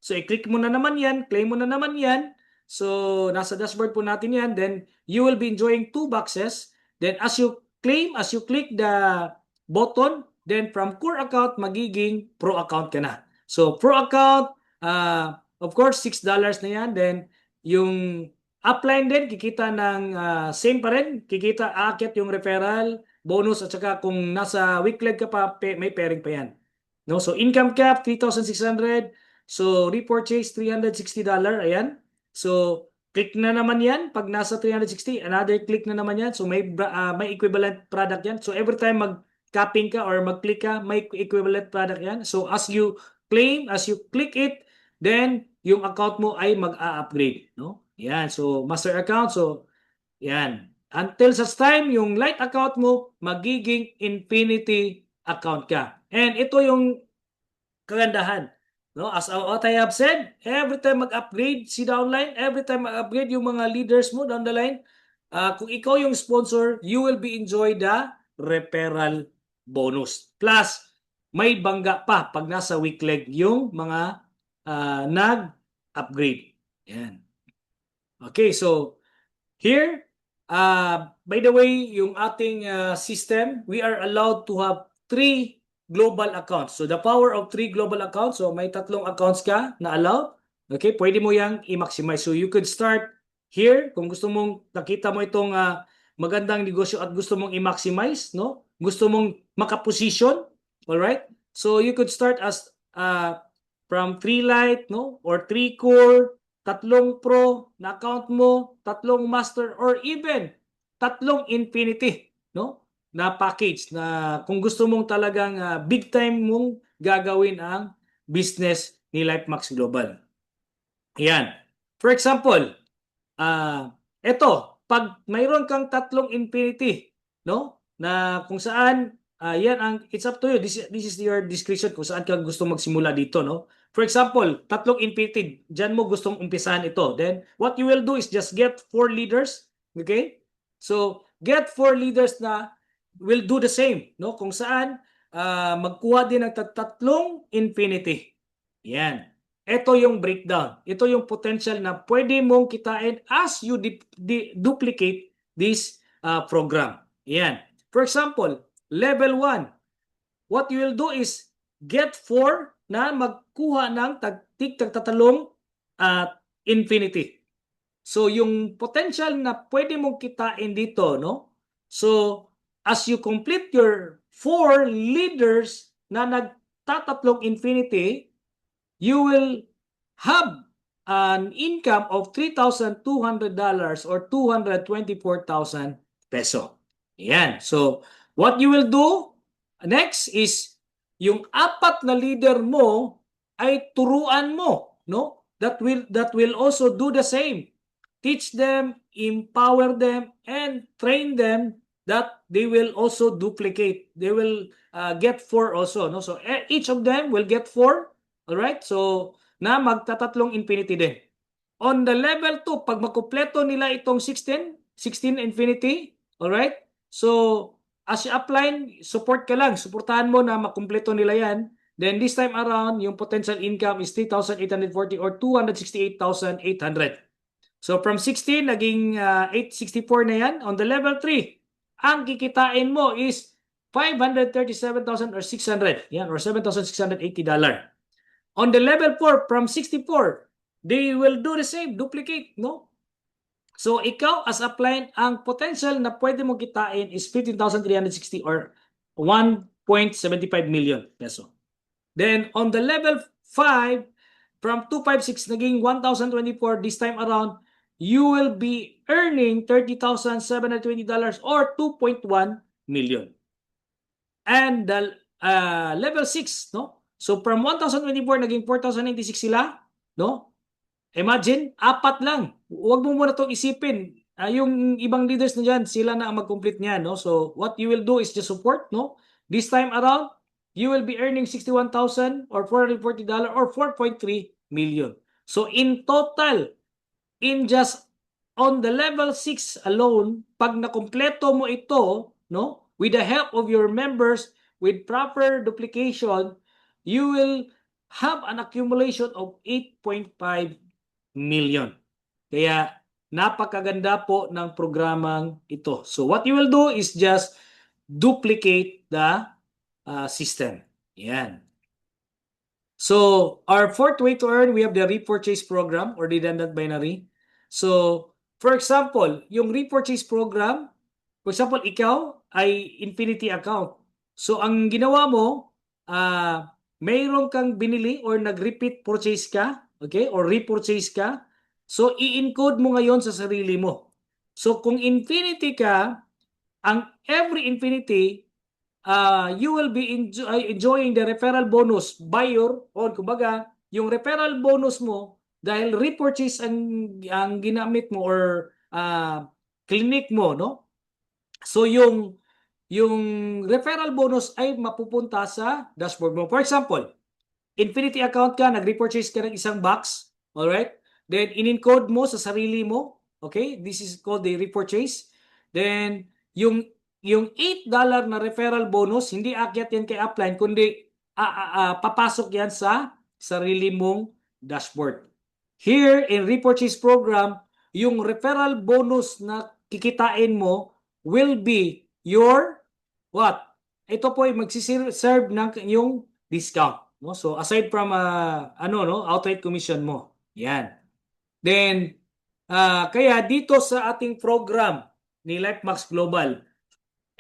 So, i-click mo na naman yan, claim mo na naman yan. So, nasa dashboard po natin yan. Then, you will be enjoying 2 boxes. Then, as you claim, as you click the button, then from core account, magiging pro account ka na. So, pro account, of course, $6 na yan. Then, yung upline din, kikita ng same pa rin. Kikita, aakyat yung referral bonus at saka kung nasa weak leg ka pa, may pairing pa yan. No? So, income cap, 3,600. So, repurchase, $360. Ayan. So, click na naman yan. Pag nasa 360, another click na naman yan. So, may equivalent product yan. So, every time mag-capping ka or mag-click ka, may equivalent product yan. So, as you claim, as you click it, then, yung account mo ay mag-a-upgrade. No? Yan. So, master account. So, yan. Until such time, yung light account mo, magiging infinity account ka. And ito yung kagandahan. No? As what I have said, every time mag-upgrade si downline, every time mag-upgrade yung mga leaders mo down the line, kung ikaw yung sponsor, you will be enjoy the referral bonus. Plus, may bangga pa pag nasa weak leg yung mga nag-upgrade. Yan. Okay, so here, by the way, yung ating system, we are allowed to have 3 global accounts. So the power of 3 global accounts, so may 3 accounts ka na allowed. Okay, pwede mo yang i-maximize. So you could start here kung gusto mong nakita mo itong magandang negosyo at gusto mong i-maximize, no? Gusto mong makaposition, all right? So you could start as from 3 light, no? Or 3 core, 3 pro na account mo, 3 master, or even 3 infinity, no? Na package na kung gusto mong talagang big time mong gagawin ang business ni LifeMax Global. Yan. For example, ito, pag mayroon kang 3 infinity, no? Na kung saan yan ang it's up to you. This is your discretion kung saan ka gusto magsimula dito, no? For example, 3 infinity, diyan mo gustong umpisahan ito. Then what you will do is just get 4 leaders, okay? So, get 4 leaders na will do the same, no? Kung saan magkuha din ng 3 infinity. Yan. Ito yung breakdown. Ito yung potential na pwede mong kitain as you duplicate this program. Yan. For example, level 1. What you will do is get 4 na magkuha ng tig-3 infinity. So, yung potential na pwede mong kitain dito, no? So, as you complete your 4 leaders na nagtatatlong infinity, you will have an income of $3,200 or 224,000 peso. Yan. So, what you will do next is yung 4 na leader mo ay turuan mo, no? That will also do the same. Teach them, empower them, and train them that they will also duplicate. They will get 4 also, no? So each of them will get 4, all right? So na magtatatlong infinity din. On the level 2, pag makumpleto nila itong 16 16 Infinity. Alright? So, as you upline, support ka lang. Suportahan mo na makumpleto nila yan. Then this time around, yung potential income is 3,840 or 268,800. So from 16, naging 864 na yan. On the level 3, ang kikitain mo is 537,000 or 600. Yan, or $7,680. On the level 4, from 64, they will do the same, duplicate, no? So ikaw as a client, ang potential na pwede mong kitain is 15,360 or 1.75 million peso. Then on the level 5, from 256 naging 1,024 this time around, you will be earning $30,720 or 2.1 million. And the level 6, no? So from 1,024 naging 4,096 sila, no? Imagine, 4 lang. Huwag mo muna itong isipin. Yung ibang leaders na dyan, sila na ang mag-complete niyan, no? So what you will do is just support, no? This time around, you will be earning 61,000 or $440 or 4.3 million. So in total, in just on the level 6 alone, pag nakumpleto mo ito, no, with the help of your members, with proper duplication, you will have an accumulation of 8.5 million. Kaya napakaganda po ng programang ito. So what you will do is just duplicate the system. Yan. So our fourth way to earn, we have the repurchase program or redundant binary. So for example, yung repurchase program, for example, ikaw ay Infinity account. So ang ginawa mo, mayroon kang binili or nag-repeat purchase ka, okay, or repurchase ka. So i-encode mo ngayon sa sarili mo. So kung Infinity ka, ang every Infinity, you will be enjoying the referral bonus by your own. Kumbaga, yung referral bonus mo, dahil repurchase ang ginamit mo or clinic mo, no? So yung referral bonus ay mapupunta sa dashboard mo. For example, Infinity account ka, nag-repurchase ka ng isang box, alright? Then in-encode mo sa sarili mo, okay? This is called the repurchase. Then yung $8 na referral bonus, hindi akyat yan kay upline, kundi papasok yan sa sarili mong dashboard. Here in repurchase program, yung referral bonus na kikitain mo will be your what? Ito po ay magsiserve ng yung discount, no? So aside from outright commission mo. Yan. Then kaya dito sa ating program ni LifeMax Global,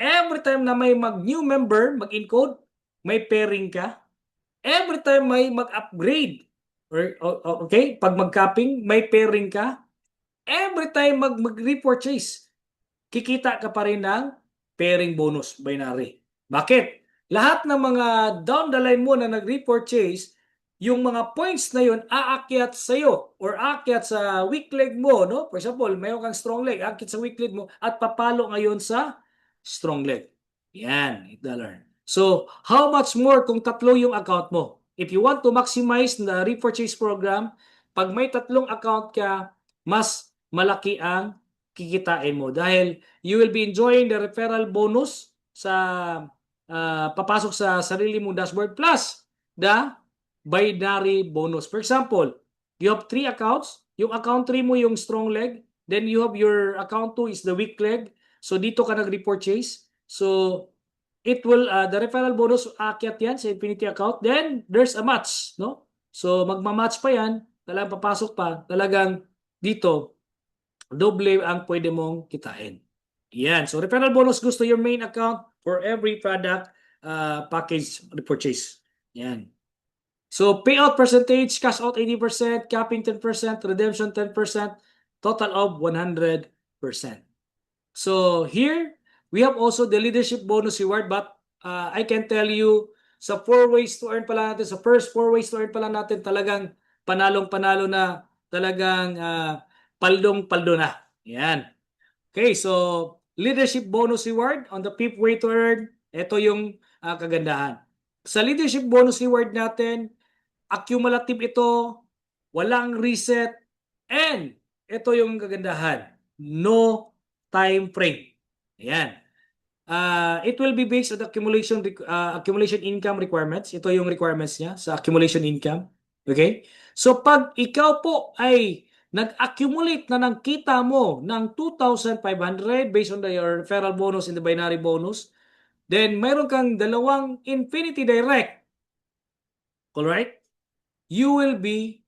every time na may new member, mag-encode, may pairing ka. Every time may mag-upgrade, okay, pag mag-capping, may pairing ka. Every time mag-repurchase, kikita ka pa rin ng pairing bonus binary. Bakit? Lahat ng mga down the line mo na nag-repurchase, yung mga points na yun aakyat sa iyo or aakyat sa weak leg mo, no? For example, mayroon kang strong leg, aakyat sa weak leg mo at papalo ngayon sa strong leg. Yan, $8. So, how much more kung tatlo yung account mo? If you want to maximize the repurchase program, pag may tatlong account ka, mas malaki ang kikitain mo dahil you will be enjoying the referral bonus sa papasok sa sarili mong dashboard plus the binary bonus. For example, you have 3 accounts. Yung account 3 mo yung strong leg. Then you have your account 2 is the weak leg. So dito ka nag-repurchase. So it will, the referral bonus aakyat yan sa Infinity account. Then there's a match, no? So magma-match pa yan. Talagang papasok pa. Talagang dito, doble ang pwede mong kitain. Yan. So referral bonus goes to your main account for every product package repurchase. Yan. So payout percentage, cash out 80%, capping 10%, redemption 10%, total of 100%. So here, we have also the leadership bonus reward, but I can tell you sa 4 ways to earn pala natin, sa first 4 ways to earn pala natin, talagang panalong-panalo na, talagang paldong-paldo na. Yan. Okay, so leadership bonus reward on the 5th way to earn, ito yung kagandahan. Sa leadership bonus reward natin, accumulative ito, walang reset, and ito yung kagandahan, no time frame. Ayan. It will be based on accumulation income requirements. Ito yung requirements niya sa accumulation income. Okay? So pag ikaw po ay nag-accumulate na ng kita mo ng 2,500 based on your referral bonus and the binary bonus, then mayroon kang dalawang Infinity Direct. Alright? You will be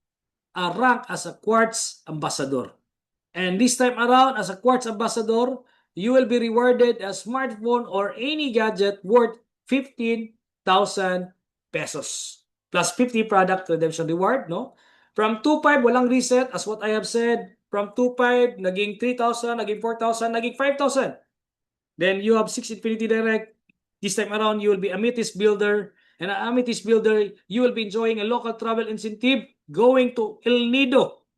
ranked as a Quartz Ambassador. And this time around, as a Quartz Ambassador, you will be rewarded a smartphone or any gadget worth 15,000 pesos. Plus 50 product redemption reward, no? From 2,500, walang reset, as what I have said. From 2,500, naging 3,000, naging 4,000, naging 5,000. Then you have 6 Infinity Direct. This time around, you will be Amethyst Builder. And an Amethyst Builder, you will be enjoying a local travel incentive going to El Nido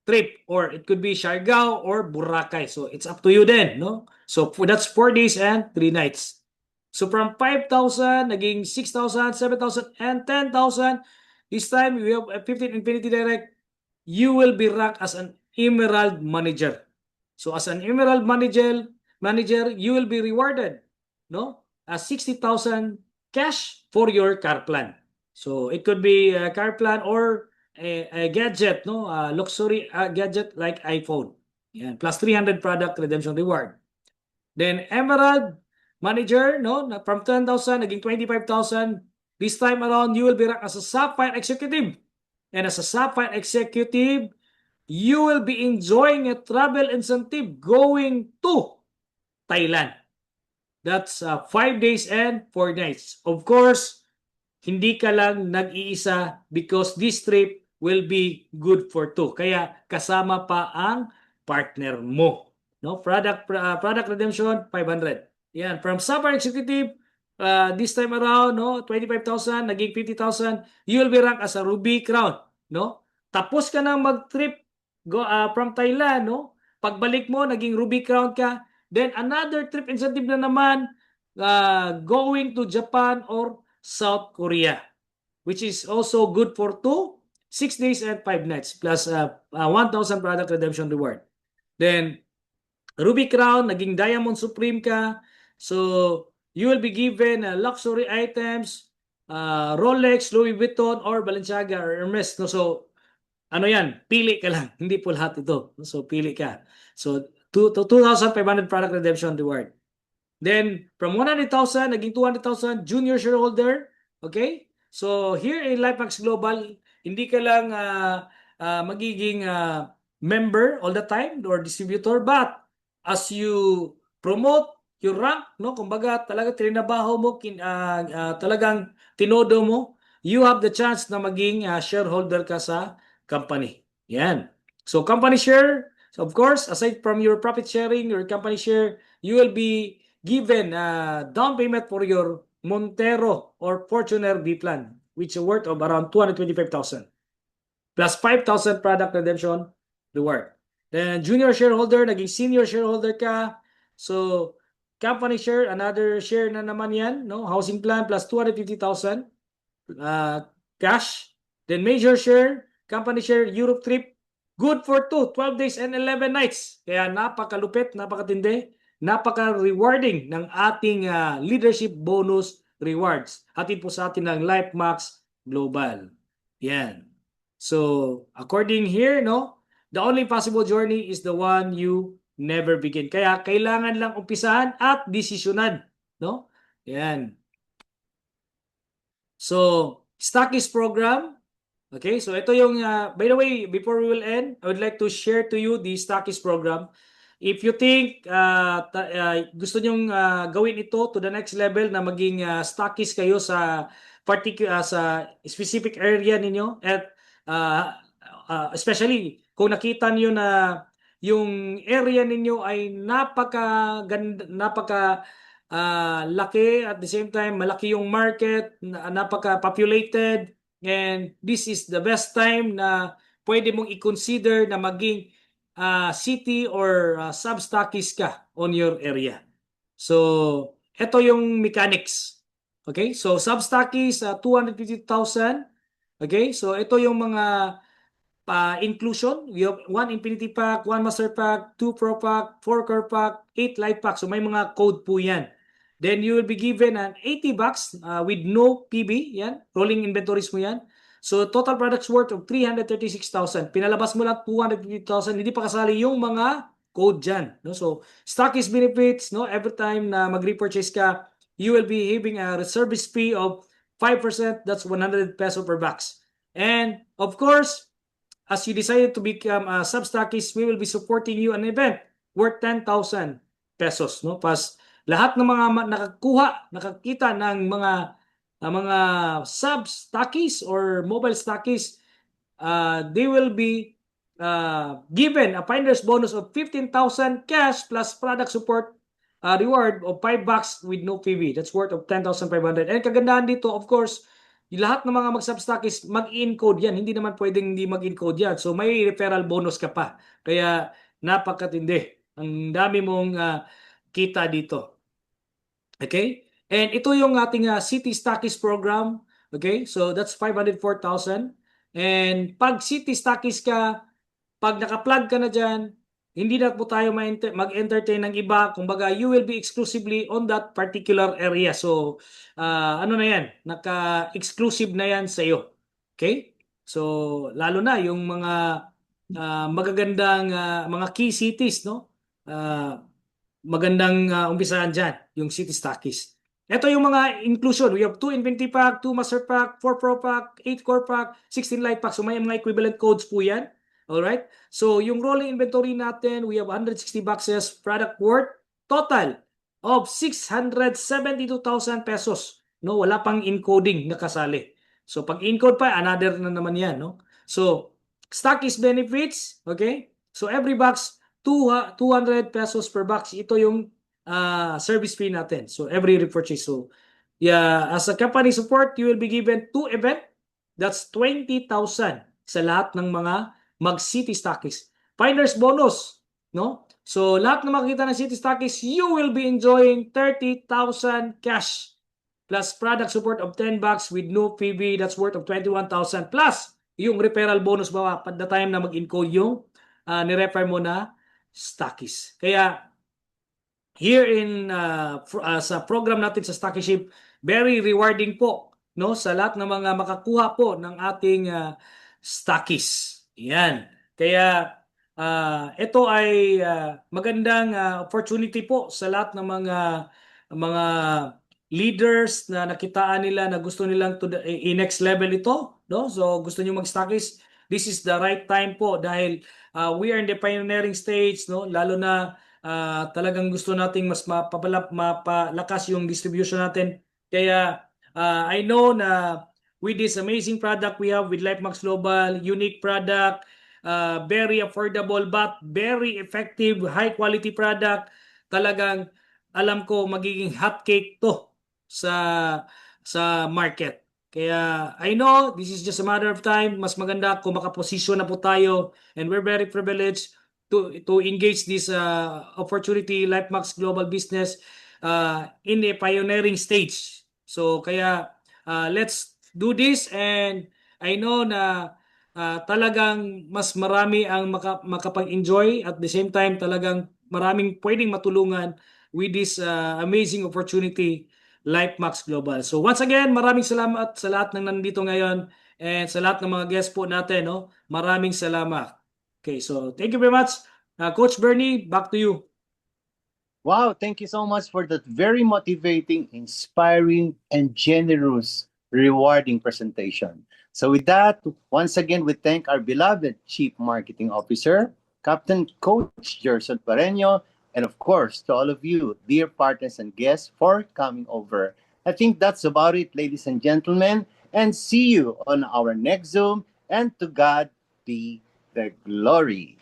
trip, or it could be Siargao or Boracay. So it's up to you then, no? So that's 4 days and 3 nights. So from 5,000, naging 6,000, 7,000, and 10,000. This time, we have a 15 Infinity Direct. You will be ranked as an Emerald Manager. So as an Emerald Manager, you will be rewarded, no? 60,000 cash for your car plan. So it could be a car plan or a gadget, no? Luxury gadget like iPhone. Yan. Plus 300 product redemption reward. Then Emerald Manager, no? From 10,000, naging 25,000. This time around, you will be ranked as a Sapphire Executive. And as a Sapphire Executive, you will be enjoying a travel incentive going to Thailand. That's 5 days and 4 nights. Of course, hindi ka lang nag-iisa because this trip will be good for 2. Kaya kasama pa ang partner mo. No? Product redemption, 500. Yan. From Sapphire Executive, this time around, no, 25,000, naging 50,000, you will be ranked as a Ruby Crown. No? Tapos ka nang mag-trip from Thailand, no? Pagbalik mo, naging Ruby Crown ka. Then another trip incentive na naman, going to Japan or South Korea, which is also good for 6 days and 5 nights, plus 1,000 product redemption reward. Then, Ruby Crown, naging Diamond Supreme ka. So, you will be given luxury items, Rolex, Louis Vuitton, or Balenciaga or Hermes. No? So, ano yan? Pili ka lang. Hindi po lahat ito. So, pili ka. So, 2,500 product redemption reward. Then, from 100,000, naging 200,000 junior shareholder. Okay? So, here in LifeMax Global, hindi ka lang magiging member all the time or distributor, but as you promote your rank, no, kumbaga talaga trinabaho mo, talagang tinodo mo, you have the chance na maging shareholder ka sa company. Yan. So, company share, so of course, aside from your profit sharing, your company share, you will be given down payment for your Montero or Fortuner B plan, which is worth of around 225,000. Plus 5,000 product redemption reward. Then junior shareholder, naging senior shareholder ka. So company share, another share na naman yan, no? Housing plan plus 250,000 cash. Then major share, company share, Europe trip, good for 12 days and 11 nights. Kaya napakalupit, napakatindi, napaka-rewarding ng ating leadership bonus rewards. Hatid po sa atin ng LifeMax Global. Yan. So, according here, no, the only possible journey is the one you never begin. Kaya kailangan lang umpisahan at desisyonan, no? Yan. So, Stockies program. Okay, so ito yung, by the way, before we will end, I would like to share to you the Stockies program. If you think gusto nyong gawin ito to the next level na maging stockies kayo sa sa specific area ninyo at especially kung nakita niyo na yung area ninyo ay napaka laki, at the same time malaki yung market, napaka populated, and this is the best time na pwede mong i-consider na maging city or sub-stockies ka on your area. So, ito yung mechanics. Okay? So, sub-stockies, 250,000. Okay? So, ito yung mga inclusion. We have 1 Infinity Pack, 1 Master Pack, 2 Pro Pack, 4 Core Pack, 8 Light Pack. So may mga code po yan. Then you will be given an 80 bucks with no PB. Yan. Rolling inventories mo yan. So total products worth of 336,000. Pinalabas mo lang 250,000. Hindi pa kasali yung mga code dyan. No? So stockist benefits, no? Every time na mag-repurchase ka, you will be having a service fee of 5%. That's 100 peso per box. And of course, as you decided to become a sub-stockist, we will be supporting you an event worth 10,000 pesos. No? Pas lahat ng mga nakakita ng mga sub-stockists or mobile stockists, they will be given a finder's bonus of 15,000 cash plus product support reward of 5 bucks with no PV. That's worth of 10,500. And kagandahan dito, of course, lahat ng mga mag-sub-stockist mag-encode yan. Hindi naman pwedeng hindi mag-encode yan. So may referral bonus ka pa. Kaya napakatindi. Ang dami mong kita dito. Okay? And ito yung ating City Stockist program. Okay? So that's 504,000. And pag City Stockist ka, pag naka-plug ka na dyan, hindi na po tayo mag-entertain ng iba. Kumbaga, you will be exclusively on that particular area. So, ano na yan? Naka-exclusive na yan sa iyo. Okay? So, lalo na yung mga magagandang mga key cities, no? Magandang umpisahan dyan, yung City Stockists. Ito yung mga inclusion. We have 2 Infinity Pack, 2 Master Pack, 4 Pro Pack, 8 Core Pack, 16 Light Pack. So may mga equivalent codes po yan. Alright? So yung rolling inventory natin, we have 160 boxes, product worth total of 672,000 pesos. No, wala pang encoding na kasali. So pag encode pa, another na naman yan, no? So stockist benefits, okay? So every box 200 pesos per box. Ito yung service fee natin. So every repurchase. So yeah, as a company support, you will be given 2 event. That's 20,000 sa lahat ng mga mag-City Stockist. Finder's bonus, no? So lahat na makikita ng City Stockist, you will be enjoying 30,000 cash plus product support of 10 bucks with no PV. That's worth of 21,000 plus yung referral bonus ba at the time na mag-encode yung ni-refer mo na stockist. Kaya here in sa program natin sa Stockiship, very rewarding po, no, sa lahat ng mga makakuha po ng ating stockist. Yan. Kaya ito ay magandang opportunity po sa lahat ng mga leaders na nakitaan nila na gusto nilang i-next level ito, no? So gusto niyo mag-stockist, this is the right time po dahil we are in the pioneering stage, no? Lalo na talagang gusto nating mas mapalakas yung distribution natin. Kaya I know na with this amazing product we have with LifeMax Global, unique product, very affordable but very effective, high quality product, talagang alam ko magiging hot cake to sa market. Kaya I know this is just a matter of time. Mas maganda kung makaposisyon na po tayo, and we're very privileged to engage this opportunity, LifeMax Global Business, in a pioneering stage. So kaya let's do this, and I know na talagang mas marami ang makapag-enjoy, at the same time talagang maraming pwedeng matulungan with this amazing opportunity, LifeMax Global. So once again, maraming salamat sa lahat ng nandito ngayon and sa lahat ng mga guests po natin, no? Maraming salamat. Okay, so thank you very much. Coach Bernie, back to you. Wow, thank you so much for that very motivating, inspiring, and generous, rewarding presentation. So with that, once again, we thank our beloved Chief Marketing Officer, Captain Coach Gerson Pareño, and of course, to all of you, dear partners and guests, for coming over. I think that's about it, ladies and gentlemen, and see you on our next Zoom, and to God be the glory.